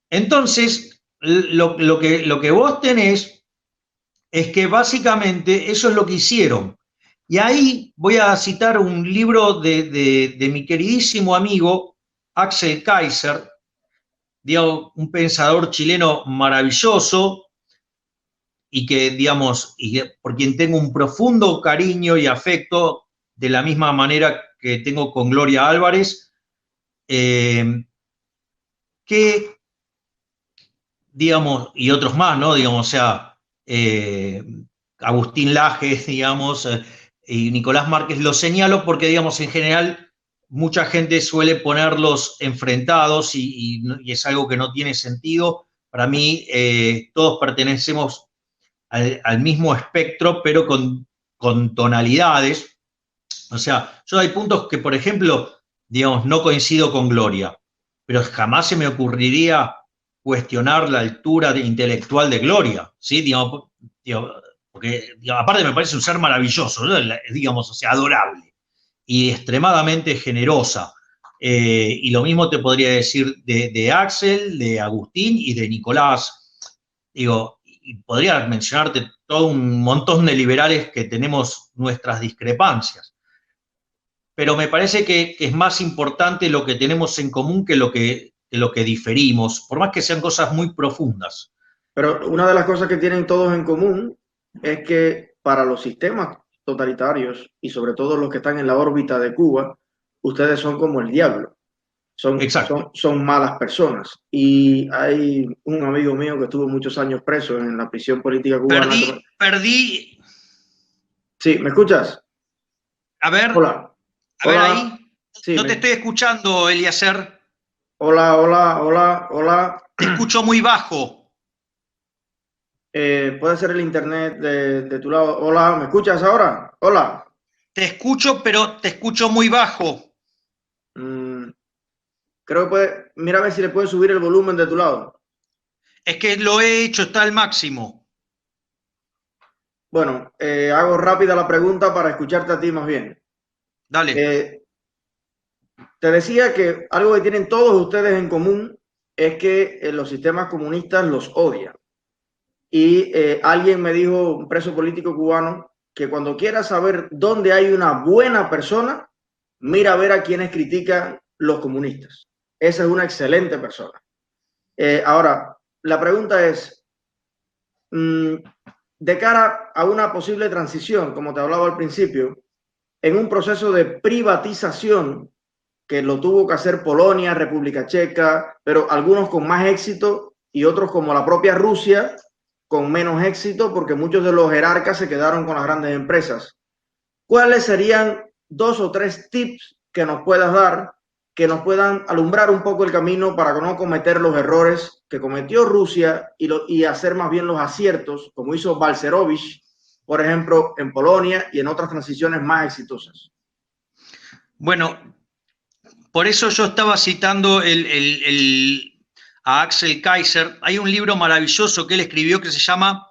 Entonces, lo que vos tenés es que básicamente eso es lo que hicieron. Y ahí voy a citar un libro de mi queridísimo amigo Axel Kaiser, digamos, un pensador chileno maravilloso y que, digamos, por quien tengo un profundo cariño y afecto, de la misma manera que tengo con Gloria Álvarez, que, digamos, y otros más, ¿no? Digamos, o sea, Agustín Laje, digamos, y Nicolás Márquez, los señalo porque, digamos, en general, mucha gente suele ponerlos enfrentados y es algo que no tiene sentido. Para mí, todos pertenecemos al mismo espectro, pero con tonalidades. O sea, yo hay puntos que, por ejemplo, digamos, no coincido con Gloria, pero jamás se me ocurriría cuestionar la altura intelectual de Gloria, ¿sí? Digamos, porque digamos, aparte me parece un ser maravilloso, ¿no? Digamos, o sea, adorable y extremadamente generosa. Y lo mismo te podría decir de Axel, de Agustín y de Nicolás. Digo, y podría mencionarte todo un montón de liberales que tenemos nuestras discrepancias. Pero me parece que es más importante lo que tenemos en común que lo que diferimos, por más que sean cosas muy profundas. Pero una de las cosas que tienen todos en común es que para los sistemas totalitarios y sobre todo los que están en la órbita de Cuba, ustedes son como el diablo. Son malas personas. Y hay un amigo mío que estuvo muchos años preso en la prisión política cubana. Perdí. Sí, ¿me escuchas? A ver. Hola. A ver ahí. Sí, no te estoy escuchando, Eliezer. Hola. Te escucho muy bajo. Puede ser el internet de tu lado. Hola, ¿me escuchas ahora? Hola. Te escucho, pero te escucho muy bajo. Creo que mira a ver si le puedes subir el volumen de tu lado. Es que lo he hecho, está al máximo. Bueno, hago rápida la pregunta para escucharte a ti más bien. Dale. Te decía que algo que tienen todos ustedes en común es que los sistemas comunistas los odian. Y alguien me dijo, un preso político cubano, que cuando quieras saber dónde hay una buena persona, mira a ver a quienes critican los comunistas. Esa es una excelente persona. Ahora, la pregunta es, de cara a una posible transición, como te hablaba al principio, en un proceso de privatización que lo tuvo que hacer Polonia, República Checa, pero algunos con más éxito y otros como la propia Rusia con menos éxito porque muchos de los jerarcas se quedaron con las grandes empresas. ¿Cuáles serían 2 o 3 tips que nos puedas dar que nos puedan alumbrar un poco el camino para no cometer los errores que cometió Rusia y hacer más bien los aciertos, como hizo Balcerowicz, por ejemplo, en Polonia y en otras transiciones más exitosas? Bueno, por eso yo estaba citando a Axel Kaiser. Hay un libro maravilloso que él escribió que se llama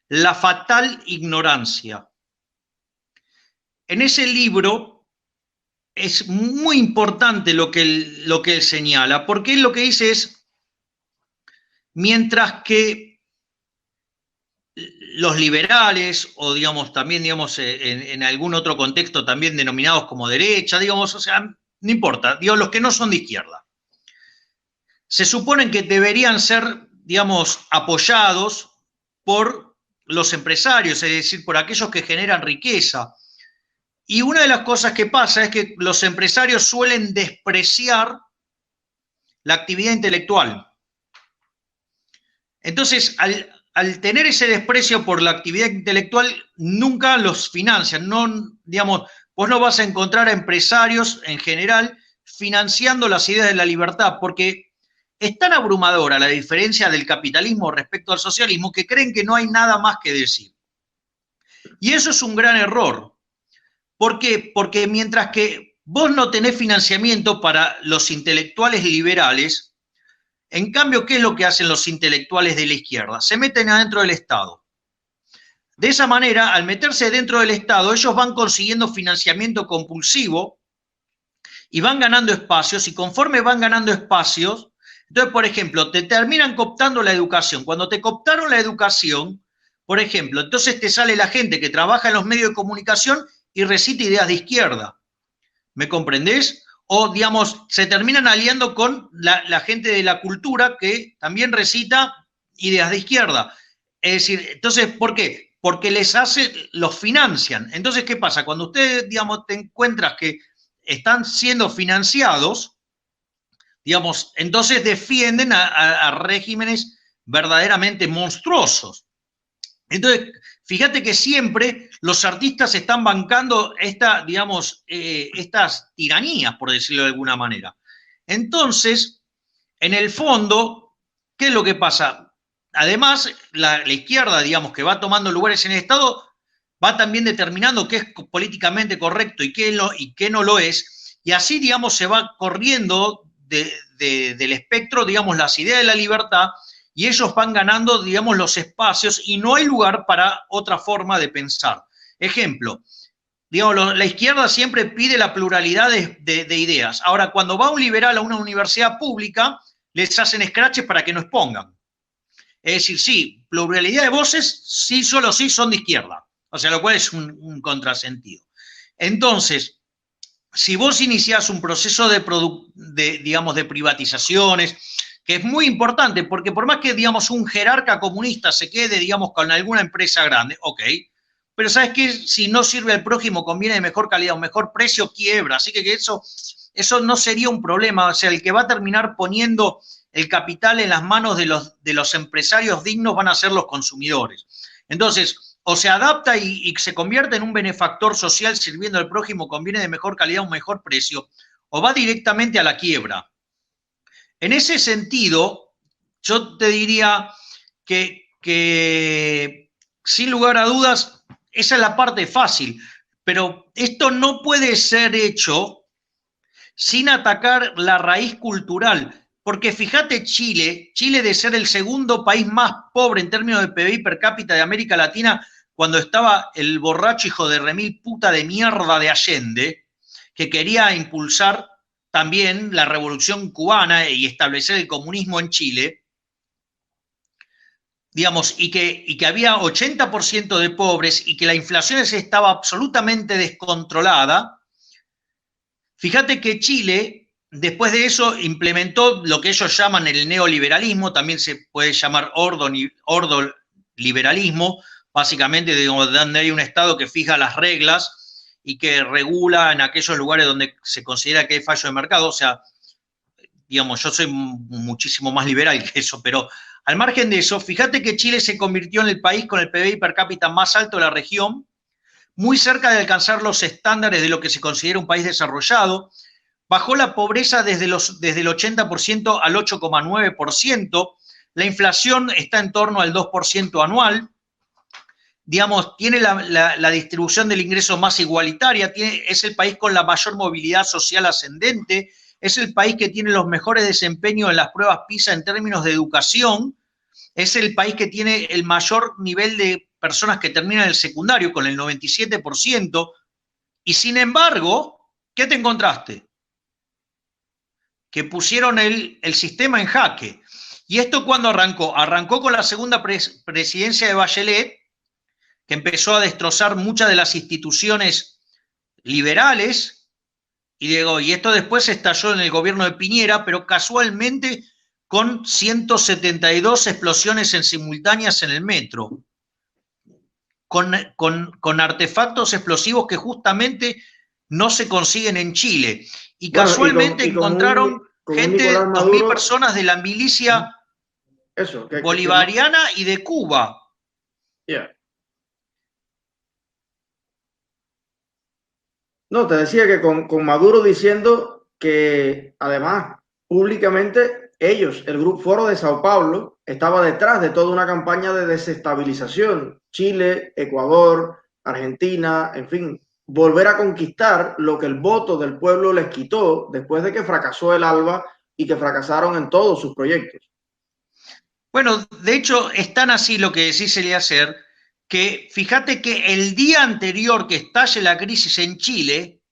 La fatal ignorancia. En ese libro es muy importante lo que él señala, porque él lo que dice es, mientras que los liberales, o digamos también digamos en algún otro contexto también denominados como derecha, digamos, o sea, no importa, digo, los que no son de izquierda, se suponen que deberían ser, digamos, apoyados por los empresarios, es decir, por aquellos que generan riqueza. Y una de las cosas que pasa es que los empresarios suelen despreciar la actividad intelectual. Entonces, al tener ese desprecio por la actividad intelectual, nunca los financian. No, digamos, vos no vas a encontrar a empresarios en general financiando las ideas de la libertad, porque es tan abrumadora la diferencia del capitalismo respecto al socialismo que creen que no hay nada más que decir. Y eso es un gran error. ¿Por qué? Porque mientras que vos no tenés financiamiento para los intelectuales liberales, en cambio, ¿qué es lo que hacen los intelectuales de la izquierda? Se meten adentro del Estado. De esa manera, al meterse dentro del Estado, ellos van consiguiendo financiamiento compulsivo y van ganando espacios, y conforme van ganando espacios, entonces, por ejemplo, te terminan cooptando la educación. Cuando te cooptaron la educación, por ejemplo, entonces te sale la gente que trabaja en los medios de comunicación y recita ideas de izquierda. ¿Me comprendés? O, digamos, se terminan aliando con la gente de la cultura que también recita ideas de izquierda. Es decir, entonces, ¿por qué? Porque los financian. Entonces, ¿qué pasa? Cuando ustedes, digamos, te encuentras que están siendo financiados, digamos, entonces defienden a regímenes verdaderamente monstruosos. Entonces, fíjate que siempre los artistas están bancando digamos, estas tiranías, por decirlo de alguna manera. Entonces, en el fondo, ¿qué es lo que pasa? Además, la izquierda, digamos, que va tomando lugares en el Estado, va también determinando qué es políticamente correcto y qué no lo es, y así, digamos, se va corriendo del espectro, digamos, las ideas de la libertad, y ellos van ganando, digamos, los espacios y no hay lugar para otra forma de pensar. Ejemplo, digamos, la izquierda siempre pide la pluralidad de ideas. Ahora, cuando va un liberal a una universidad pública, les hacen escraches para que no expongan. Es decir, sí, pluralidad de voces, sí, solo sí son de izquierda. O sea, lo cual es un contrasentido. Entonces, si vos iniciás un proceso digamos, de privatizaciones, que es muy importante, porque por más que, digamos, un jerarca comunista se quede, digamos, con alguna empresa grande, ok, pero ¿sabes qué? Si no sirve al prójimo, conviene de mejor calidad, un mejor precio, quiebra. Así que eso no sería un problema. O sea, el que va a terminar poniendo el capital en las manos de los empresarios dignos van a ser los consumidores. Entonces, o se adapta y se convierte en un benefactor social sirviendo al prójimo, conviene de mejor calidad, un mejor precio, o va directamente a la quiebra. En ese sentido, yo te diría que sin lugar a dudas, esa es la parte fácil, pero esto no puede ser hecho sin atacar la raíz cultural, porque fíjate Chile de ser el segundo país más pobre en términos de PBI per cápita de América Latina, cuando estaba el borracho hijo de remil puta de mierda de Allende, que quería impulsar también la revolución cubana y establecer el comunismo en Chile, digamos, y que había 80% de pobres y que la inflación estaba absolutamente descontrolada. Fíjate que Chile, después de eso, implementó lo que ellos llaman el neoliberalismo, también se puede llamar ordoliberalismo, básicamente donde hay un Estado que fija las reglas y que regula en aquellos lugares donde se considera que hay fallo de mercado. O sea, digamos, yo soy muchísimo más liberal que eso, pero al margen de eso, fíjate que Chile se convirtió en el país con el PBI per cápita más alto de la región, muy cerca de alcanzar los estándares de lo que se considera un país desarrollado, bajó la pobreza desde el 80% al 8,9%, la inflación está en torno al 2% anual, digamos, tiene la distribución del ingreso más igualitaria, es el país con la mayor movilidad social ascendente, es el país que tiene los mejores desempeños en las pruebas PISA en términos de educación, es el país que tiene el mayor nivel de personas que terminan el secundario con el 97%, y sin embargo, ¿qué te encontraste? Que pusieron el sistema en jaque. ¿Y esto cuándo arrancó? Arrancó con la segunda presidencia de Bachelet, que empezó a destrozar muchas de las instituciones liberales, y esto después estalló en el gobierno de Piñera, pero casualmente con 172 explosiones en simultáneas en el metro, con artefactos explosivos que justamente no se consiguen en Chile. Y casualmente encontraron gente, 2.000 personas de la milicia bolivariana y de Cuba. Yeah. No, te decía que con Maduro diciendo que además públicamente ellos, el Grupo Foro de Sao Paulo, estaba detrás de toda una campaña de desestabilización. Chile, Ecuador, Argentina, en fin, volver a conquistar lo que el voto del pueblo les quitó después de que fracasó el ALBA y que fracasaron en todos sus proyectos. Bueno, de hecho, es tan así lo que decís, Eliezer, que fíjate que el día anterior que estalle la crisis en Chile,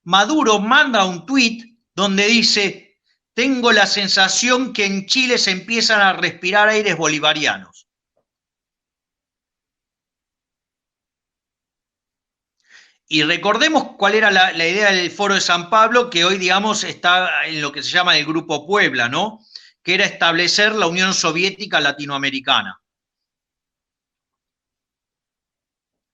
Maduro manda un tuit donde dice: tengo la sensación que en Chile se empiezan a respirar aires bolivarianos. Y recordemos cuál era la idea del Foro de San Pablo, que hoy, digamos, está en lo que se llama el Grupo Puebla, ¿no? Que era establecer la Unión Soviética Latinoamericana.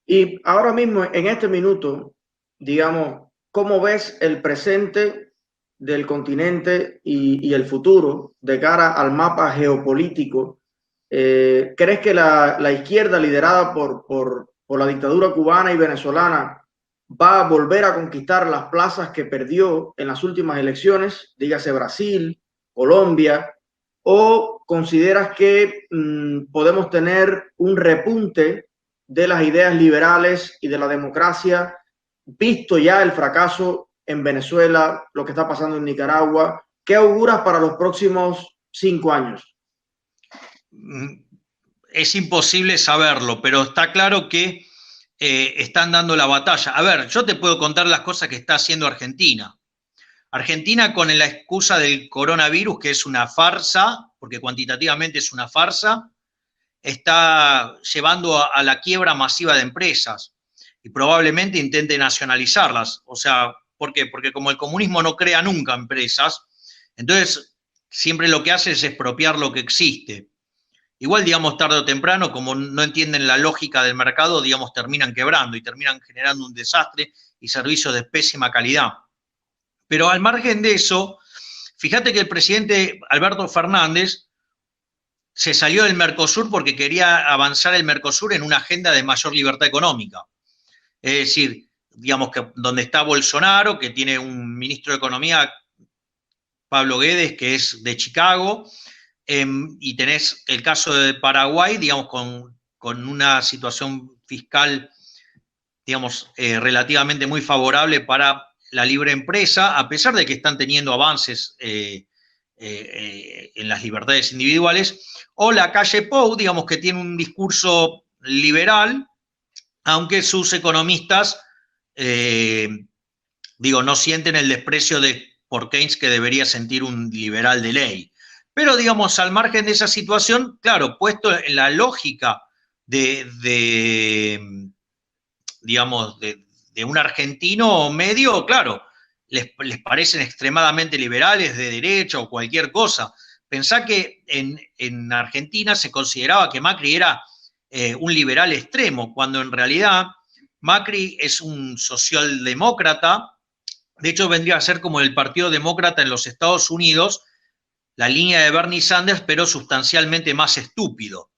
Y ahora mismo, en este minuto, digamos, ¿cómo ves el presente del continente y el futuro de cara al mapa geopolítico? ¿Crees que la izquierda liderada por la dictadura cubana y venezolana va a volver a conquistar las plazas que perdió en las últimas elecciones, dígase Brasil, Colombia, o consideras que podemos tener un repunte de las ideas liberales y de la democracia, visto ya el fracaso en Venezuela, lo que está pasando en Nicaragua? ¿Qué auguras para los próximos 5 años? Es imposible saberlo, pero está claro que están dando la batalla. A ver, yo te puedo contar las cosas que está haciendo Argentina. Argentina, con la excusa del coronavirus, que es una farsa, porque cuantitativamente es una farsa, está llevando a la quiebra masiva de empresas y probablemente intente nacionalizarlas. O sea, ¿por qué? Porque como el comunismo no crea nunca empresas, entonces siempre lo que hace es expropiar lo que existe. Igual, digamos, tarde o temprano, como no entienden la lógica del mercado, digamos, terminan quebrando y terminan generando un desastre y servicios de pésima calidad. Pero al margen de eso, fíjate que el presidente Alberto Fernández se salió del Mercosur porque quería avanzar el Mercosur en una agenda de mayor libertad económica. Es decir, digamos que donde está Bolsonaro, que tiene un ministro de Economía, Pablo Guedes, que es de Chicago, y tenés el caso de Paraguay, digamos, con una situación fiscal, digamos, relativamente muy favorable para la libre empresa, a pesar de que están teniendo avances en las libertades individuales, o la calle Pou, digamos, que tiene un discurso liberal, aunque sus economistas, no sienten el desprecio por Keynes que debería sentir un liberal de ley. Pero, digamos, al margen de esa situación, claro, puesto en la lógica de un argentino medio, claro, les parecen extremadamente liberales, de derecha o cualquier cosa. Pensá que en Argentina se consideraba que Macri era un liberal extremo, cuando en realidad Macri es un socialdemócrata. De hecho, vendría a ser como el Partido Demócrata en los Estados Unidos, la línea de Bernie Sanders, pero sustancialmente más estúpido.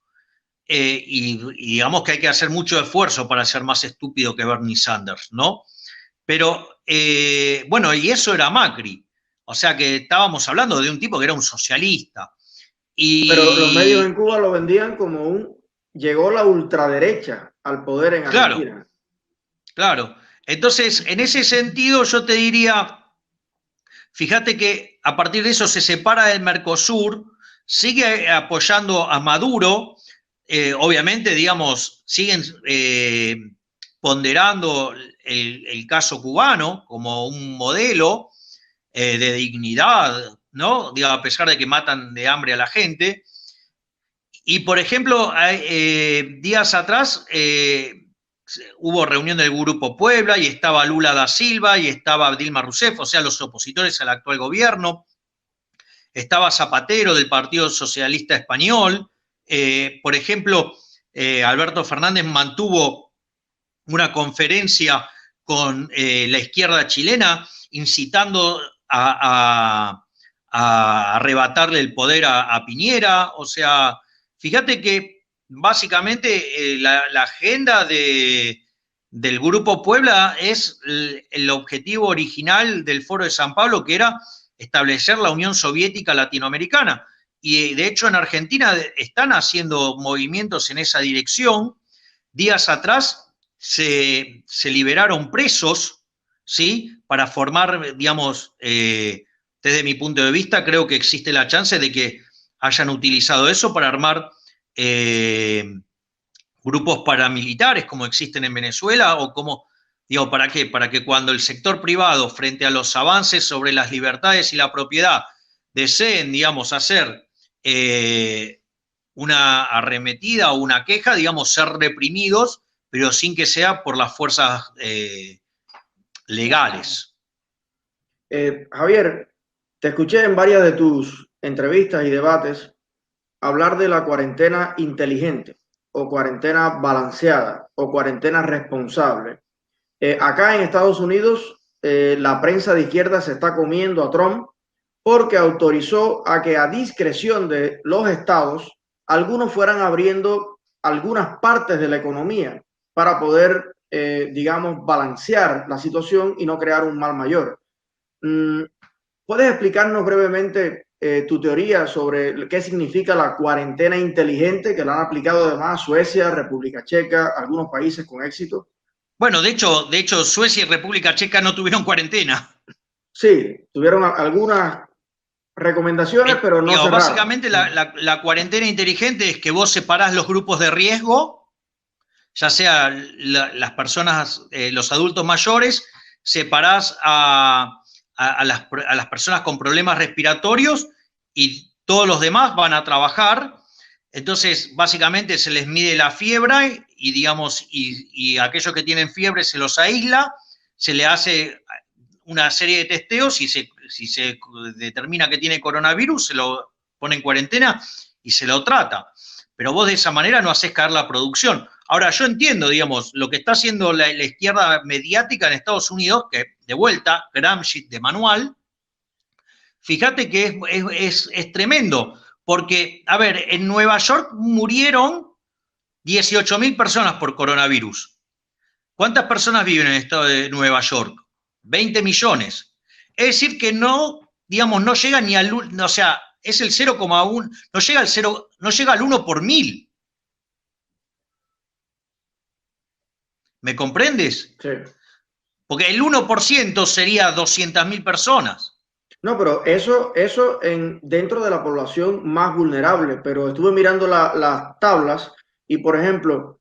Y digamos que hay que hacer mucho esfuerzo para ser más estúpido que Bernie Sanders, ¿no? Pero, bueno, y eso era Macri. O sea que estábamos hablando de un tipo que era un socialista. Pero los medios en Cuba lo vendían como llegó la ultraderecha al poder en Argentina. Claro. Entonces, en ese sentido, yo te diría, fíjate que a partir de eso se separa del Mercosur, sigue apoyando a Maduro, obviamente, digamos, siguen ponderando el caso cubano como un modelo de dignidad, ¿no? Digo, a pesar de que matan de hambre a la gente. Y, por ejemplo, días atrás hubo reunión del Grupo Puebla y estaba Lula da Silva y estaba Dilma Rousseff, o sea, los opositores al actual gobierno. Estaba Zapatero del Partido Socialista Español. Por ejemplo, Alberto Fernández mantuvo una conferencia con la izquierda chilena incitando a arrebatarle el poder a Piñera. O sea, fíjate que básicamente la agenda del Grupo Puebla es el objetivo original del Foro de San Pablo, que era establecer la Unión Soviética Latinoamericana. Y de hecho en Argentina están haciendo movimientos en esa dirección. Días atrás se liberaron presos, ¿sí? Para formar, digamos, desde mi punto de vista, creo que existe la chance de que hayan utilizado eso para armar grupos paramilitares como existen en Venezuela, o como, digo, ¿para qué? Para que cuando el sector privado, frente a los avances sobre las libertades y la propiedad, deseen, digamos, hacer una arremetida o una queja, digamos, ser reprimidos, pero sin que sea por las fuerzas legales. Javier, te escuché en varias de tus entrevistas y debates hablar de la cuarentena inteligente o cuarentena balanceada o cuarentena responsable. Acá en Estados Unidos, la prensa de izquierda se está comiendo a Trump porque autorizó a que a discreción de los estados algunos fueran abriendo algunas partes de la economía para poder, digamos, balancear la situación y no crear un mal mayor. ¿Puedes explicarnos brevemente tu teoría sobre qué significa la cuarentena inteligente que la han aplicado además Suecia, República Checa, algunos países con éxito? Bueno, de hecho, Suecia y República Checa no tuvieron cuarentena. Sí, tuvieron algunas recomendaciones, pero no cerraron. Básicamente la cuarentena inteligente es que vos separás los grupos de riesgo, ya sea las personas, los adultos mayores, separás a las personas con problemas respiratorios y todos los demás van a trabajar. Entonces, básicamente se les mide la fiebre y, digamos, y aquellos que tienen fiebre se los aísla, se le hace una serie de testeos y si se determina que tiene coronavirus, se lo pone en cuarentena y se lo trata. Pero vos de esa manera no haces caer la producción. Ahora, yo entiendo, digamos, lo que está haciendo la izquierda mediática en Estados Unidos, que de vuelta, Gramsci de manual, fíjate que es tremendo, porque, a ver, en Nueva York murieron 18.000 personas por coronavirus. ¿Cuántas personas viven en el estado de Nueva York? 20 millones. Es decir, que no, digamos, no llega ni al, o sea, es el 0,1, no llega al 1 por 1000. ¿Me comprendes? Sí. Porque el 1% sería 200.000 personas. No, pero eso dentro de la población más vulnerable, pero estuve mirando las tablas y, por ejemplo,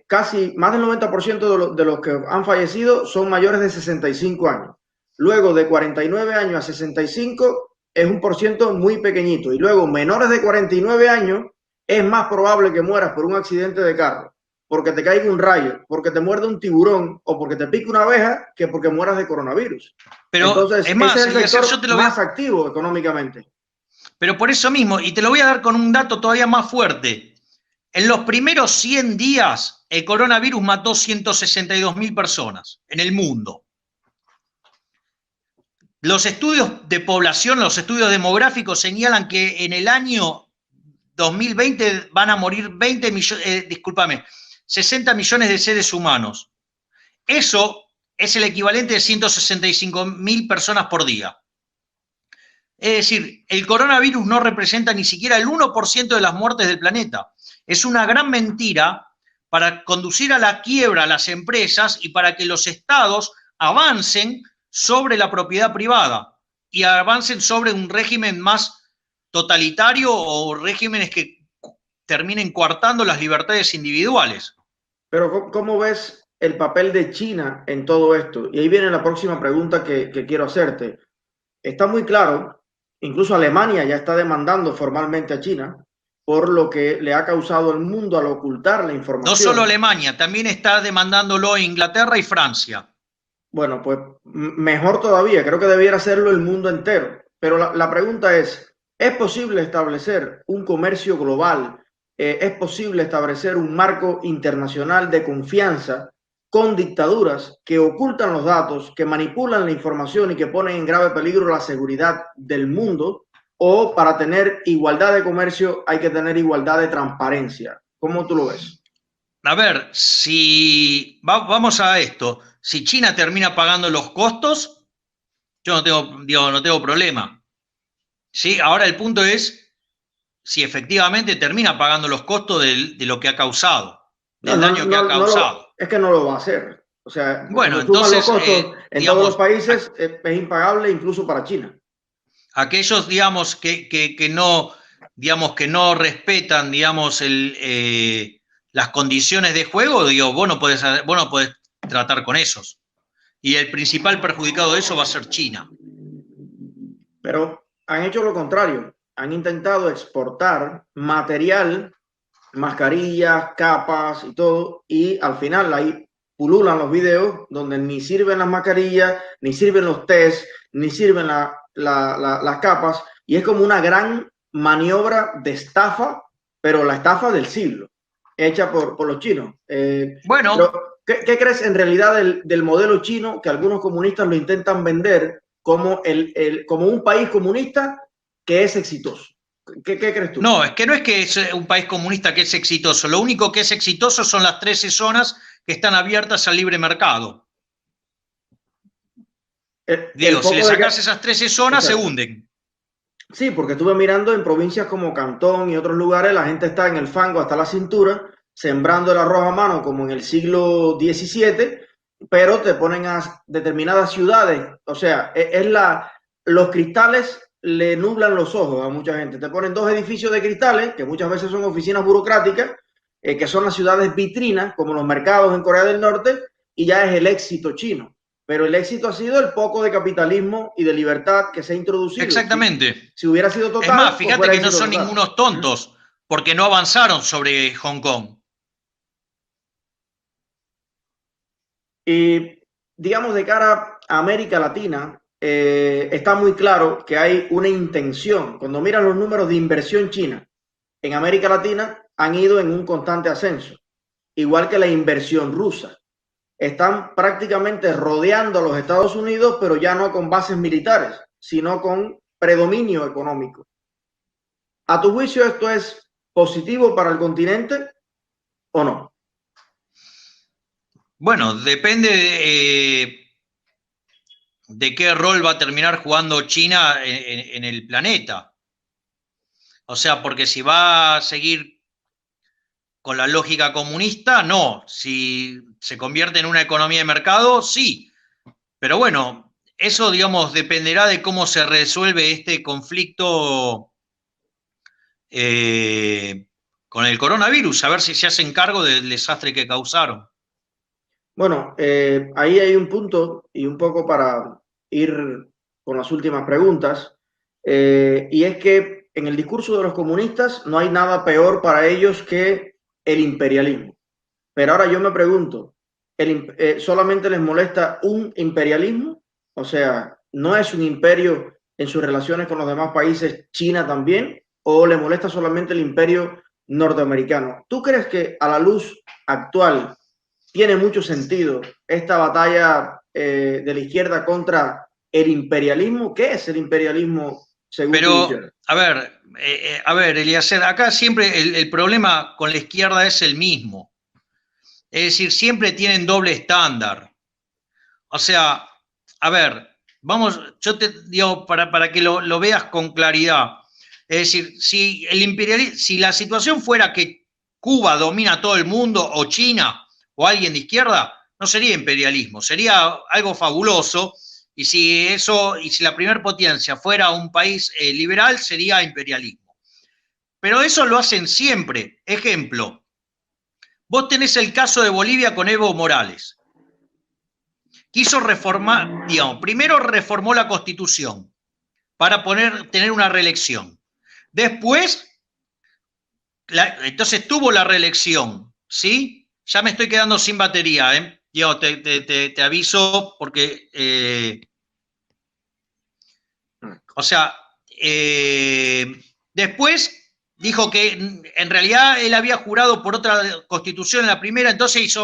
casi más del 90% de los que han fallecido son mayores de 65 años. Luego, de 49 años a 65 es un porciento muy pequeñito. Y luego, menores de 49 años es más probable que mueras por un accidente de carro, porque te caiga un rayo, porque te muerde un tiburón o porque te pique una abeja, que porque mueras de coronavirus. Pero entonces, es más, ese es el sector yo te lo más activo económicamente. Pero por eso mismo, y te lo voy a dar con un dato todavía más fuerte. En los primeros 100 días, el coronavirus mató 162.000 personas en el mundo. Los estudios de población, los estudios demográficos señalan que en el año 2020 van a morir 60 millones de seres humanos. Eso es el equivalente de 165.000 personas por día. Es decir, el coronavirus no representa ni siquiera el 1% de las muertes del planeta. Es una gran mentira para conducir a la quiebra a las empresas y para que los estados avancen sobre la propiedad privada y avancen sobre un régimen más totalitario o regímenes que terminen coartando las libertades individuales. Pero ¿cómo ves el papel de China en todo esto? Y ahí viene la próxima pregunta que quiero hacerte. Está muy claro, incluso Alemania ya está demandando formalmente a China por lo que le ha causado al mundo al ocultar la información. No solo Alemania, también está demandándolo Inglaterra y Francia. Bueno, pues mejor todavía, creo que debiera hacerlo el mundo entero. Pero la pregunta ¿es posible establecer un comercio global? ¿Es posible establecer un marco internacional de confianza con dictaduras que ocultan los datos, que manipulan la información y que ponen en grave peligro la seguridad del mundo? ¿O para tener igualdad de comercio hay que tener igualdad de transparencia? ¿Cómo tú lo ves? A ver, si vamos a esto. Si China termina pagando los costos, yo no tengo problema. ¿Sí? Ahora el punto es si efectivamente termina pagando los costos de lo que ha causado, del daño que ha causado. Es que no lo va a hacer. O sea, bueno, entonces, los costos en todos los países es impagable incluso para China. Aquellos, digamos, que no respetan, digamos, las condiciones de juego, digo, vos no podés tratar con esos. Y el principal perjudicado de eso va a ser China. Pero han hecho lo contrario. Han intentado exportar material, mascarillas, capas y todo, y al final ahí pululan los videos donde ni sirven las mascarillas, ni sirven los test, ni sirven las capas, y es como una gran maniobra de estafa, pero la estafa del siglo, hecha por los chinos. Bueno, ¿qué crees en realidad del modelo chino, que algunos comunistas lo intentan vender como, como un país comunista que es exitoso? ¿Qué crees tú? No, es que es un país comunista que es exitoso. Lo único que es exitoso son las 13 zonas que están abiertas al libre mercado. Digo, si le sacas esas 13 zonas, se hunden. Sí, porque estuve mirando en provincias como Cantón y otros lugares, la gente está en el fango hasta la cintura, sembrando el arroz a mano como en el siglo XVII, pero te ponen a determinadas ciudades, o sea, los cristales le nublan los ojos a mucha gente. Te ponen 2 edificios de cristales, que muchas veces son oficinas burocráticas, que son las ciudades vitrinas, como los mercados en Corea del Norte, y ya es el éxito chino. Pero el éxito ha sido el poco de capitalismo y de libertad que se ha introducido. Exactamente. Si hubiera sido total... Es más, fíjate que no son ningunos tontos, porque no avanzaron sobre Hong Kong. Y, digamos, de cara a América Latina, está muy claro que hay una intención. Cuando miran los números de inversión china en América Latina, han ido en un constante ascenso, igual que la inversión rusa. Están prácticamente rodeando a los Estados Unidos, pero ya no con bases militares, sino con predominio económico. ¿A tu juicio esto es positivo para el continente o no? Bueno, depende de qué rol va a terminar jugando China en el planeta. O sea, porque si va a seguir con la lógica comunista, no. Si se convierte en una economía de mercado, sí. Pero bueno, eso, digamos, dependerá de cómo se resuelve este conflicto con el coronavirus, a ver si se hacen cargo del desastre que causaron. Bueno, ahí hay un punto, y un poco para ir con las últimas preguntas, y es que en el discurso de los comunistas no hay nada peor para ellos que el imperialismo. Pero ahora yo me pregunto, ¿solamente les molesta un imperialismo? O sea, ¿no es un imperio en sus relaciones con los demás países, China también? ¿O le molesta solamente el imperio norteamericano? ¿Tú crees que a la luz actual tiene mucho sentido esta batalla de la izquierda contra el imperialismo? ¿Qué es el imperialismo según tu visión? A ver, Eliezer, acá siempre el problema con la izquierda es el mismo. Es decir, siempre tienen doble estándar. O sea, a ver, vamos, yo te digo para que lo veas con claridad. Es decir, si la situación fuera que Cuba domina todo el mundo, o China, o alguien de izquierda, no sería imperialismo, sería algo fabuloso. Y si la primer potencia fuera un país liberal, sería imperialismo. Pero eso lo hacen siempre. Ejemplo, vos tenés el caso de Bolivia con Evo Morales. Quiso reformar, digamos, primero reformó la Constitución para tener una reelección. Después, entonces tuvo la reelección, ¿sí? Ya me estoy quedando sin batería, ¿eh? Yo te aviso porque, o sea, después dijo que en realidad él había jurado por otra constitución en la primera, entonces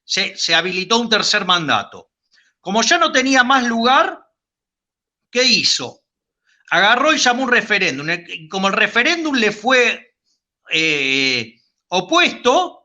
se habilitó un tercer mandato. Como ya no tenía más lugar, ¿qué hizo? Agarró y llamó un referéndum. Como el referéndum le fue opuesto,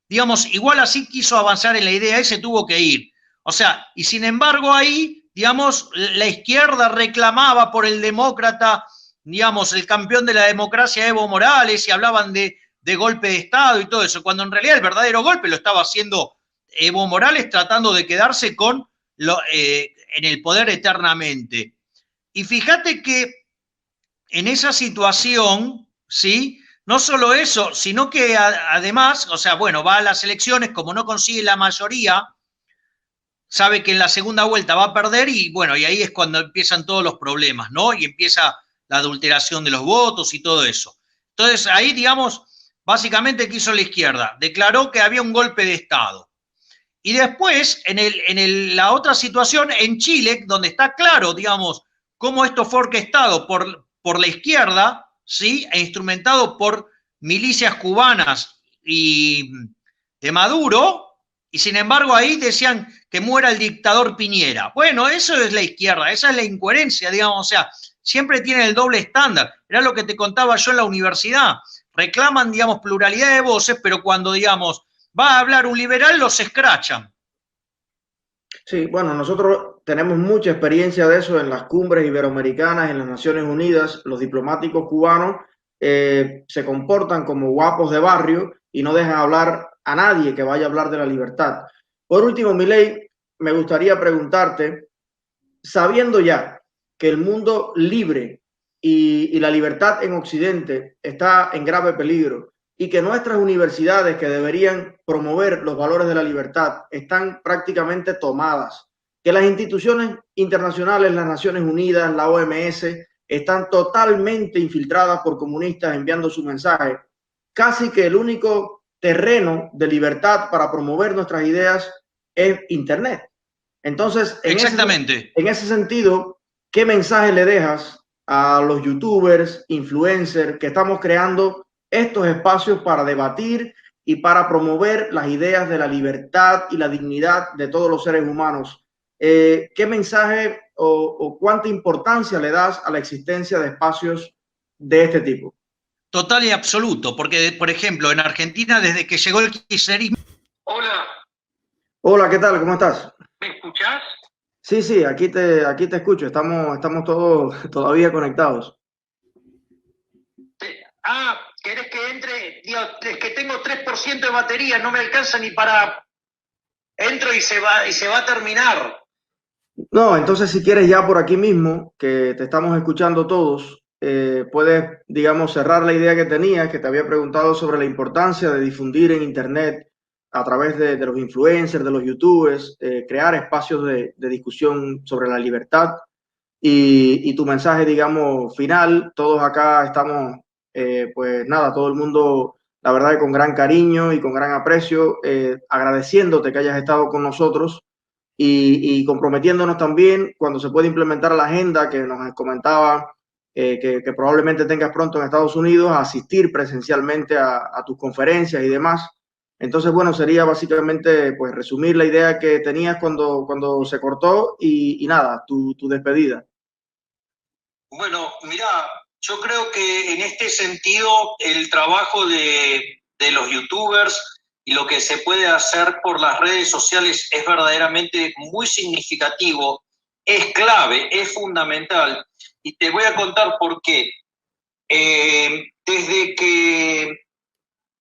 digamos, igual así quiso avanzar en la idea y se tuvo que ir. O sea, y sin embargo ahí, digamos, la izquierda reclamaba por el demócrata, digamos, el campeón de la democracia, Evo Morales, y hablaban de golpe de Estado y todo eso, cuando en realidad el verdadero golpe lo estaba haciendo Evo Morales tratando de quedarse en el poder eternamente. Y fíjate que en esa situación, ¿sí? no solo eso, sino que además, o sea, bueno, va a las elecciones, como no consigue la mayoría, sabe que en la segunda vuelta va a perder y bueno, y ahí es cuando empiezan todos los problemas, ¿no? Y empieza la adulteración de los votos y todo eso. Entonces, ahí, digamos, básicamente, ¿qué hizo la izquierda? Declaró que había un golpe de Estado. Y después, la otra situación, en Chile, donde está claro, digamos, cómo esto fue orquestado por la izquierda, ¿sí? E instrumentado por milicias cubanas y de Maduro, y sin embargo ahí decían que muera el dictador Piñera. Bueno, eso es la izquierda, esa es la incoherencia, digamos, o sea, siempre tienen el doble estándar. Era lo que te contaba yo en la universidad. Reclaman, digamos, pluralidad de voces, pero cuando, digamos, va a hablar un liberal, los escrachan. Sí, bueno, nosotros tenemos mucha experiencia de eso en las cumbres iberoamericanas, en las Naciones Unidas. Los diplomáticos cubanos se comportan como guapos de barrio y no dejan hablar a nadie que vaya a hablar de la libertad. Por último, Milei, me gustaría preguntarte, sabiendo ya que el mundo libre y la libertad en Occidente está en grave peligro y que nuestras universidades que deberían promover los valores de la libertad están prácticamente tomadas, que las instituciones internacionales, las Naciones Unidas, la OMS, están totalmente infiltradas por comunistas enviando su mensaje, casi que el único terreno de libertad para promover nuestras ideas es Internet. Entonces, Exactamente. en ese sentido, ¿qué mensaje le dejas a los youtubers, influencers, que estamos creando estos espacios para debatir y para promover las ideas de la libertad y la dignidad de todos los seres humanos? ¿Qué mensaje o cuánta importancia le das a la existencia de espacios de este tipo? Total y absoluto, porque, por ejemplo, en Argentina, desde que llegó el kirchnerismo... Hola, Hola, ¿qué tal? ¿Cómo estás? ¿me escuchás? Sí, sí, aquí te escucho. Estamos todos todavía conectados. ¿Querés que entre? Dios, es que tengo 3% de batería, no me alcanza ni para... Entro y se va a terminar. No, entonces si quieres ya por aquí mismo, que te estamos escuchando todos, puedes, digamos, cerrar la idea que tenías, que te había preguntado sobre la importancia de difundir en Internet a través de los influencers, de los youtubers, crear espacios de discusión sobre la libertad y tu mensaje, digamos, final. Todos acá estamos, pues nada, todo el mundo, la verdad, con gran cariño y con gran aprecio, agradeciéndote que hayas estado con nosotros y comprometiéndonos también cuando se puede implementar la agenda que nos comentaba que probablemente tengas pronto en Estados Unidos, a asistir presencialmente a tus conferencias y demás. Entonces, bueno, sería básicamente pues resumir la idea que tenías cuando se cortó y nada, tu despedida. Bueno, mirá, yo creo que en este sentido el trabajo de los youtubers y lo que se puede hacer por las redes sociales es verdaderamente muy significativo, es clave, es fundamental. Y te voy a contar por qué. Desde que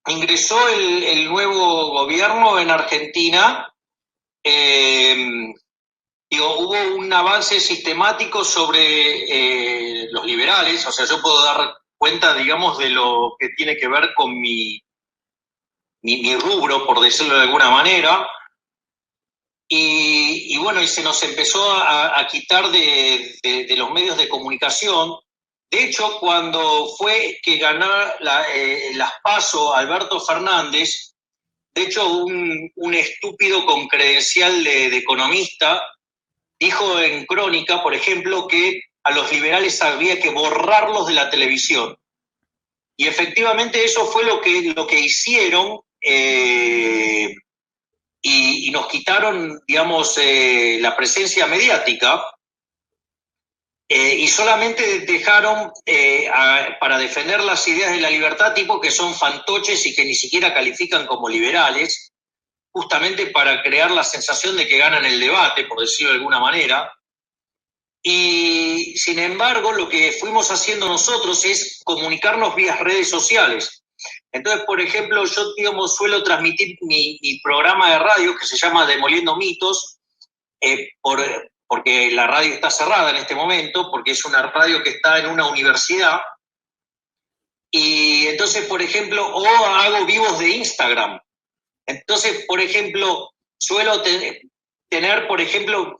ingresó el nuevo gobierno en Argentina, hubo un avance sistemático sobre los liberales, o sea, yo puedo dar cuenta, digamos, de lo que tiene que ver con mi rubro, por decirlo de alguna manera, y bueno, y se nos empezó a quitar de los medios de comunicación. De hecho, cuando fue que ganó las PASO Alberto Fernández, de hecho, un estúpido con credencial de economista dijo en Crónica, por ejemplo, que a los liberales había que borrarlos de la televisión. Y efectivamente eso fue lo que hicieron y nos quitaron, digamos, la presencia mediática y solamente dejaron para defender las ideas de la libertad tipos que son fantoches y que ni siquiera califican como liberales, justamente para crear la sensación de que ganan el debate, por decirlo de alguna manera. Y sin embargo, lo que fuimos haciendo nosotros es comunicarnos vía redes sociales. Entonces, por ejemplo, yo, digamos, suelo transmitir mi programa de radio que se llama Demoliendo Mitos, porque la radio está cerrada en este momento, porque es una radio que está en una universidad, Y entonces, por ejemplo, o hago vivos de Instagram. Entonces, por ejemplo, suelo tener, por ejemplo,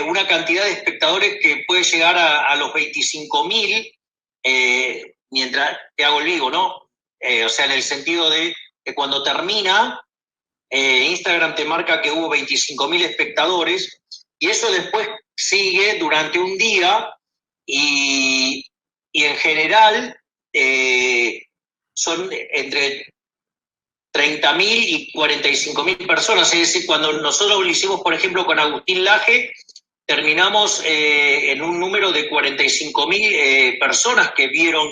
una cantidad de espectadores que puede llegar a los 25.000 mientras te hago el vivo, ¿no? O sea, en el sentido de que cuando termina, Instagram te marca que hubo 25.000 espectadores y eso después sigue durante un día y en general son entre 30.000 y 45.000 personas. Es decir, cuando nosotros lo hicimos, por ejemplo, con Agustín Laje, terminamos en un número de 45.000 personas que vieron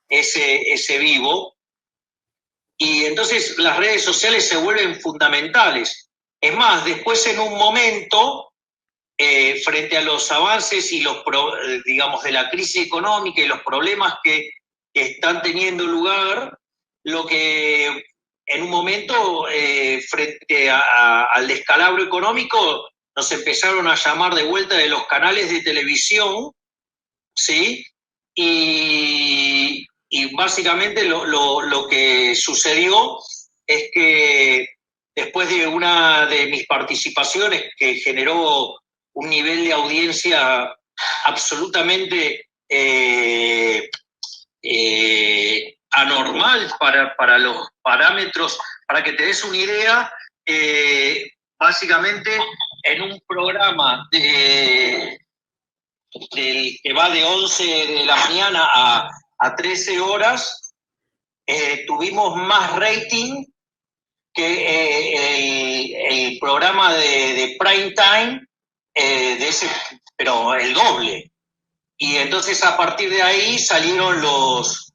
ese vivo. Y entonces las redes sociales se vuelven fundamentales. Es más, después en un momento, frente a los avances y digamos, de la crisis económica y los problemas que están teniendo lugar, lo que en un momento, frente al descalabro económico, nos empezaron a llamar de vuelta de los canales de televisión, ¿sí? Y básicamente lo que sucedió es que después de una de mis participaciones que generó un nivel de audiencia absolutamente anormal para los parámetros, para que te des una idea, básicamente en un programa que va de 11 de la mañana a 13 horas, tuvimos más rating que el programa de prime time, pero el doble. Y entonces a partir de ahí salieron los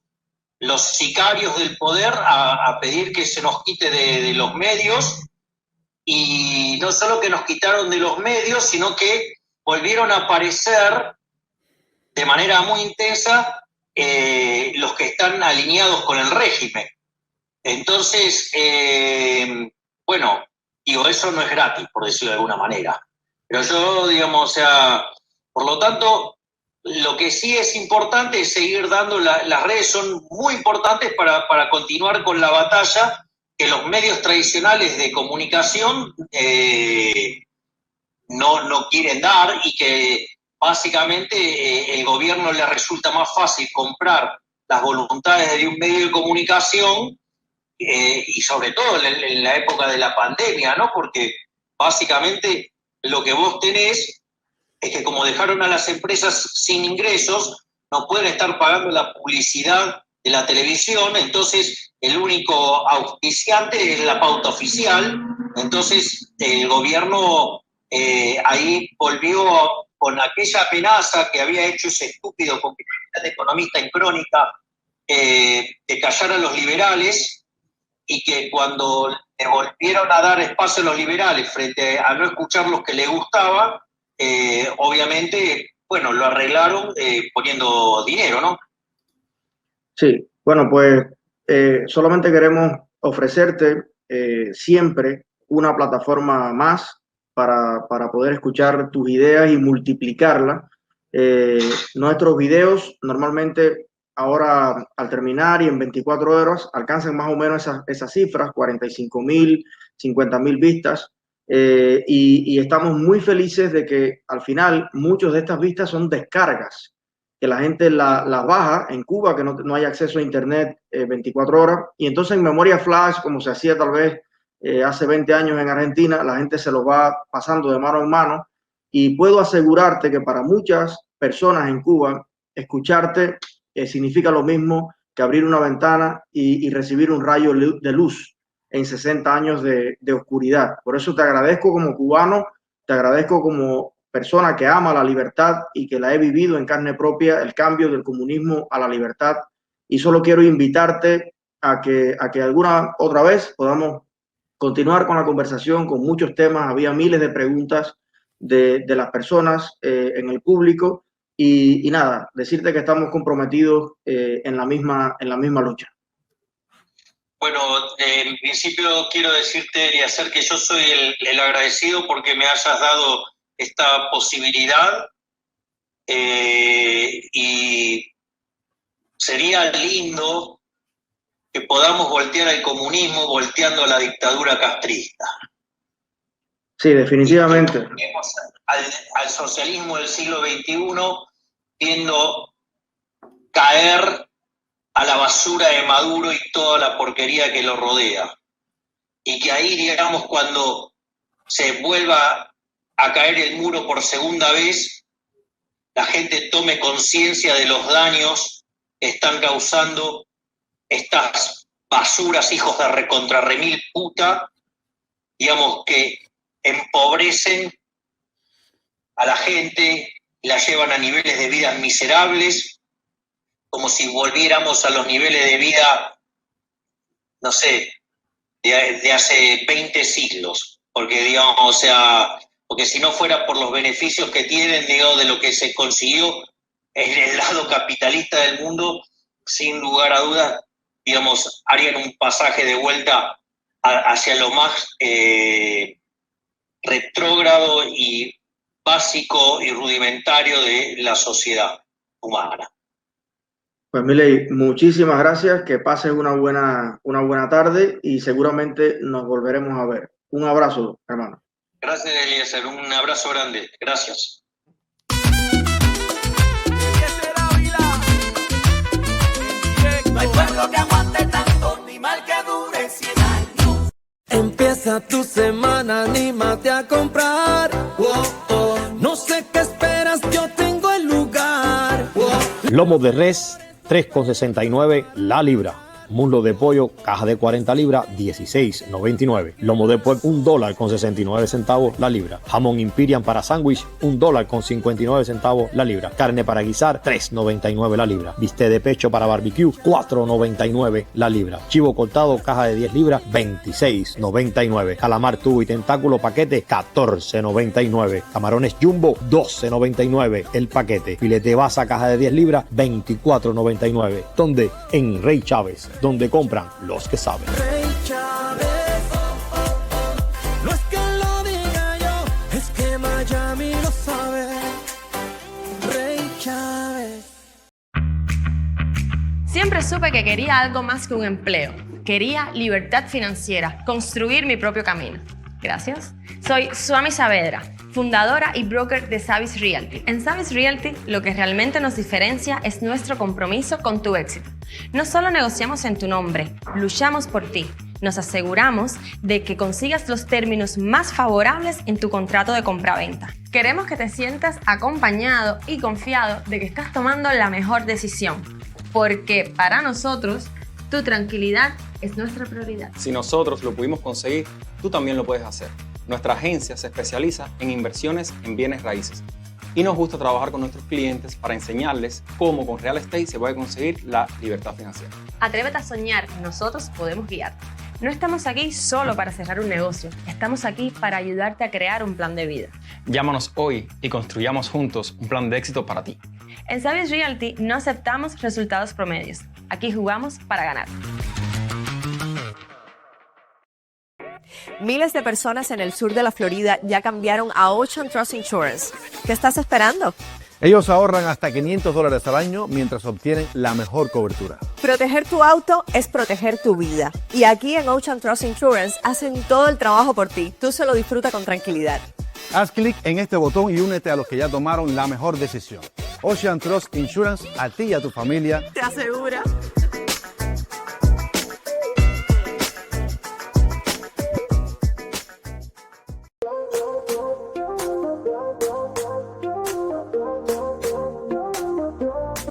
sicarios del poder a pedir que se nos quite de los medios, y no solo que nos quitaron de los medios, sino que volvieron a aparecer de manera muy intensa los que están alineados con el régimen. Entonces, bueno, digo, eso no es gratis, por decirlo de alguna manera. Pero yo, digamos, o sea, por lo tanto, lo que sí es importante es seguir dando, las redes son muy importantes para continuar con la batalla que los medios tradicionales de comunicación no quieren dar, y que básicamente el gobierno le resulta más fácil comprar las voluntades de un medio de comunicación, y sobre todo en la época de la pandemia, ¿no? Porque básicamente lo que vos tenés es que como dejaron a las empresas sin ingresos, no pueden estar pagando la publicidad de la televisión, entonces el único auspiciante es la pauta oficial. Entonces el gobierno ahí volvió con aquella amenaza que había hecho ese estúpido economista en Crónica, de callar a los liberales, y que cuando le volvieron a dar espacio a los liberales frente a no escuchar los que les gustaba, obviamente, bueno, lo arreglaron poniendo dinero, ¿no? Sí, bueno, pues solamente queremos ofrecerte siempre una plataforma más para poder escuchar tus ideas y multiplicarlas. Nuestros videos normalmente ahora al terminar y en 24 horas alcanzan más o menos esas cifras, 45.000, 50.000 vistas. Y estamos muy felices de que al final muchas de estas vistas son descargas, que la gente las baja en Cuba, que no hay acceso a internet 24 horas, y entonces en memoria flash, como se hacía tal vez hace 20 años en Argentina, la gente se lo va pasando de mano en mano, y puedo asegurarte que para muchas personas en Cuba escucharte significa lo mismo que abrir una ventana y recibir un rayo de luz en 60 años de oscuridad. Por eso te agradezco como cubano, te agradezco como persona que ama la libertad y que la he vivido en carne propia, el cambio del comunismo a la libertad. Y solo quiero invitarte a que alguna otra vez podamos continuar con la conversación, con muchos temas. Había miles de preguntas de las personas en el público, y nada, decirte que estamos comprometidos en la misma lucha. Bueno, en principio quiero decirte, Eliezer, que yo soy el agradecido porque me hayas dado esta posibilidad, y sería lindo que podamos voltear al comunismo volteando a la dictadura castrista. Sí, definitivamente. Vemos al socialismo del siglo XXI viendo caer a la basura de Maduro y toda la porquería que lo rodea. Y que ahí, digamos, cuando se vuelva a caer el muro por segunda vez, la gente tome conciencia de los daños que están causando estas basuras, hijos de recontrarremil puta, digamos, que empobrecen a la gente, la llevan a niveles de vida miserables, como si volviéramos a los niveles de vida, no sé, de hace 20 siglos, porque, digamos, o sea, porque si no fuera por los beneficios que tienen, digamos, de lo que se consiguió en el lado capitalista del mundo, sin lugar a dudas, digamos, harían un pasaje de vuelta hacia lo más retrógrado y básico y rudimentario de la sociedad humana. Pues Milei, muchísimas gracias, que pases una buena tarde y seguramente nos volveremos a ver. Un abrazo, hermano. Gracias, Eliezer, un abrazo grande. Gracias. No hay pueblo que aguante tanto, ni mal que dure 100 años. Empieza tu semana, anímate a comprar. No sé qué esperas, yo tengo el lugar. Lomo de res, 3,69 la libra. Muslo de pollo, caja de 40 libras, 16,99. Lomo de puerco, $1.69 la libra. Jamón Imperial para sándwich, $1.59 la libra. Carne para guisar, $3.99 la libra. Bistec de pecho para barbecue, $4.99 la libra. Chivo cortado, caja de 10 libras, $26.99. Calamar tubo y tentáculo paquete, $14.99. Camarones jumbo, $12.99 el paquete. Filete basa, caja de 10 libras, $24.99. ¿Dónde? En Rey Chávez, donde compran los que saben. Rey Chávez, no es que lo diga yo, es que Miami lo sabe. Rey Chávez. Siempre supe que quería algo más que un empleo. Quería libertad financiera, construir mi propio camino. Gracias. Soy Swami Saavedra, fundadora y broker de Savis Realty. En Savis Realty, lo que realmente nos diferencia es nuestro compromiso con tu éxito. No solo negociamos en tu nombre, luchamos por ti. Nos aseguramos de que consigas los términos más favorables en tu contrato de compraventa. Queremos que te sientas acompañado y confiado de que estás tomando la mejor decisión, porque para nosotros, tu tranquilidad es nuestra prioridad. Si nosotros lo pudimos conseguir, tú también lo puedes hacer. Nuestra agencia se especializa en inversiones en bienes raíces y nos gusta trabajar con nuestros clientes para enseñarles cómo con real estate se puede conseguir la libertad financiera. Atrévete a soñar, nosotros podemos guiarte. No estamos aquí solo para cerrar un negocio, estamos aquí para ayudarte a crear un plan de vida. Llámanos hoy y construyamos juntos un plan de éxito para ti. En Savis Realty no aceptamos resultados promedios, aquí jugamos para ganar. Miles de personas en el sur de la Florida ya cambiaron a Ocean Trust Insurance. ¿Qué estás esperando? Ellos ahorran hasta $500 al año mientras obtienen la mejor cobertura. Proteger tu auto es proteger tu vida. Y aquí en Ocean Trust Insurance hacen todo el trabajo por ti. Tú solo disfruta con tranquilidad. Haz clic en este botón y únete a los que ya tomaron la mejor decisión. Ocean Trust Insurance, a ti y a tu familia. Te asegura.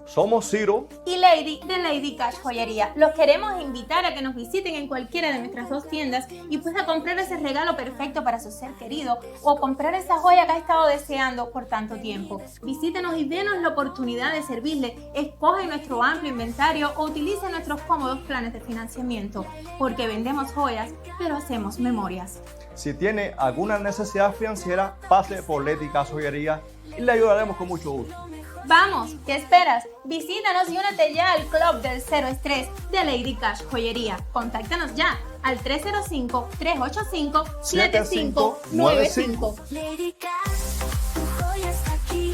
Somos Ciro y Lady de Lady Cash Joyería. Los queremos invitar a que nos visiten en cualquiera de nuestras dos tiendas y pueda comprar ese regalo perfecto para su ser querido o comprar esa joya que ha estado deseando por tanto tiempo. Visítenos y denos la oportunidad de servirle. Escoge nuestro amplio inventario o utilice nuestros cómodos planes de financiamiento, porque vendemos joyas, pero hacemos memorias. Si tiene alguna necesidad financiera, pase por Lady Cash Joyería y le ayudaremos con mucho gusto. Vamos, ¿qué esperas? Visítanos y únete ya al Club del Cero Estrés de Lady Cash Joyería. Contáctanos ya al 305-385-7595. Lady Cash, tu joya está aquí.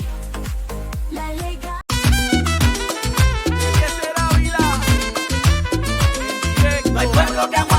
La legal. lo que aguante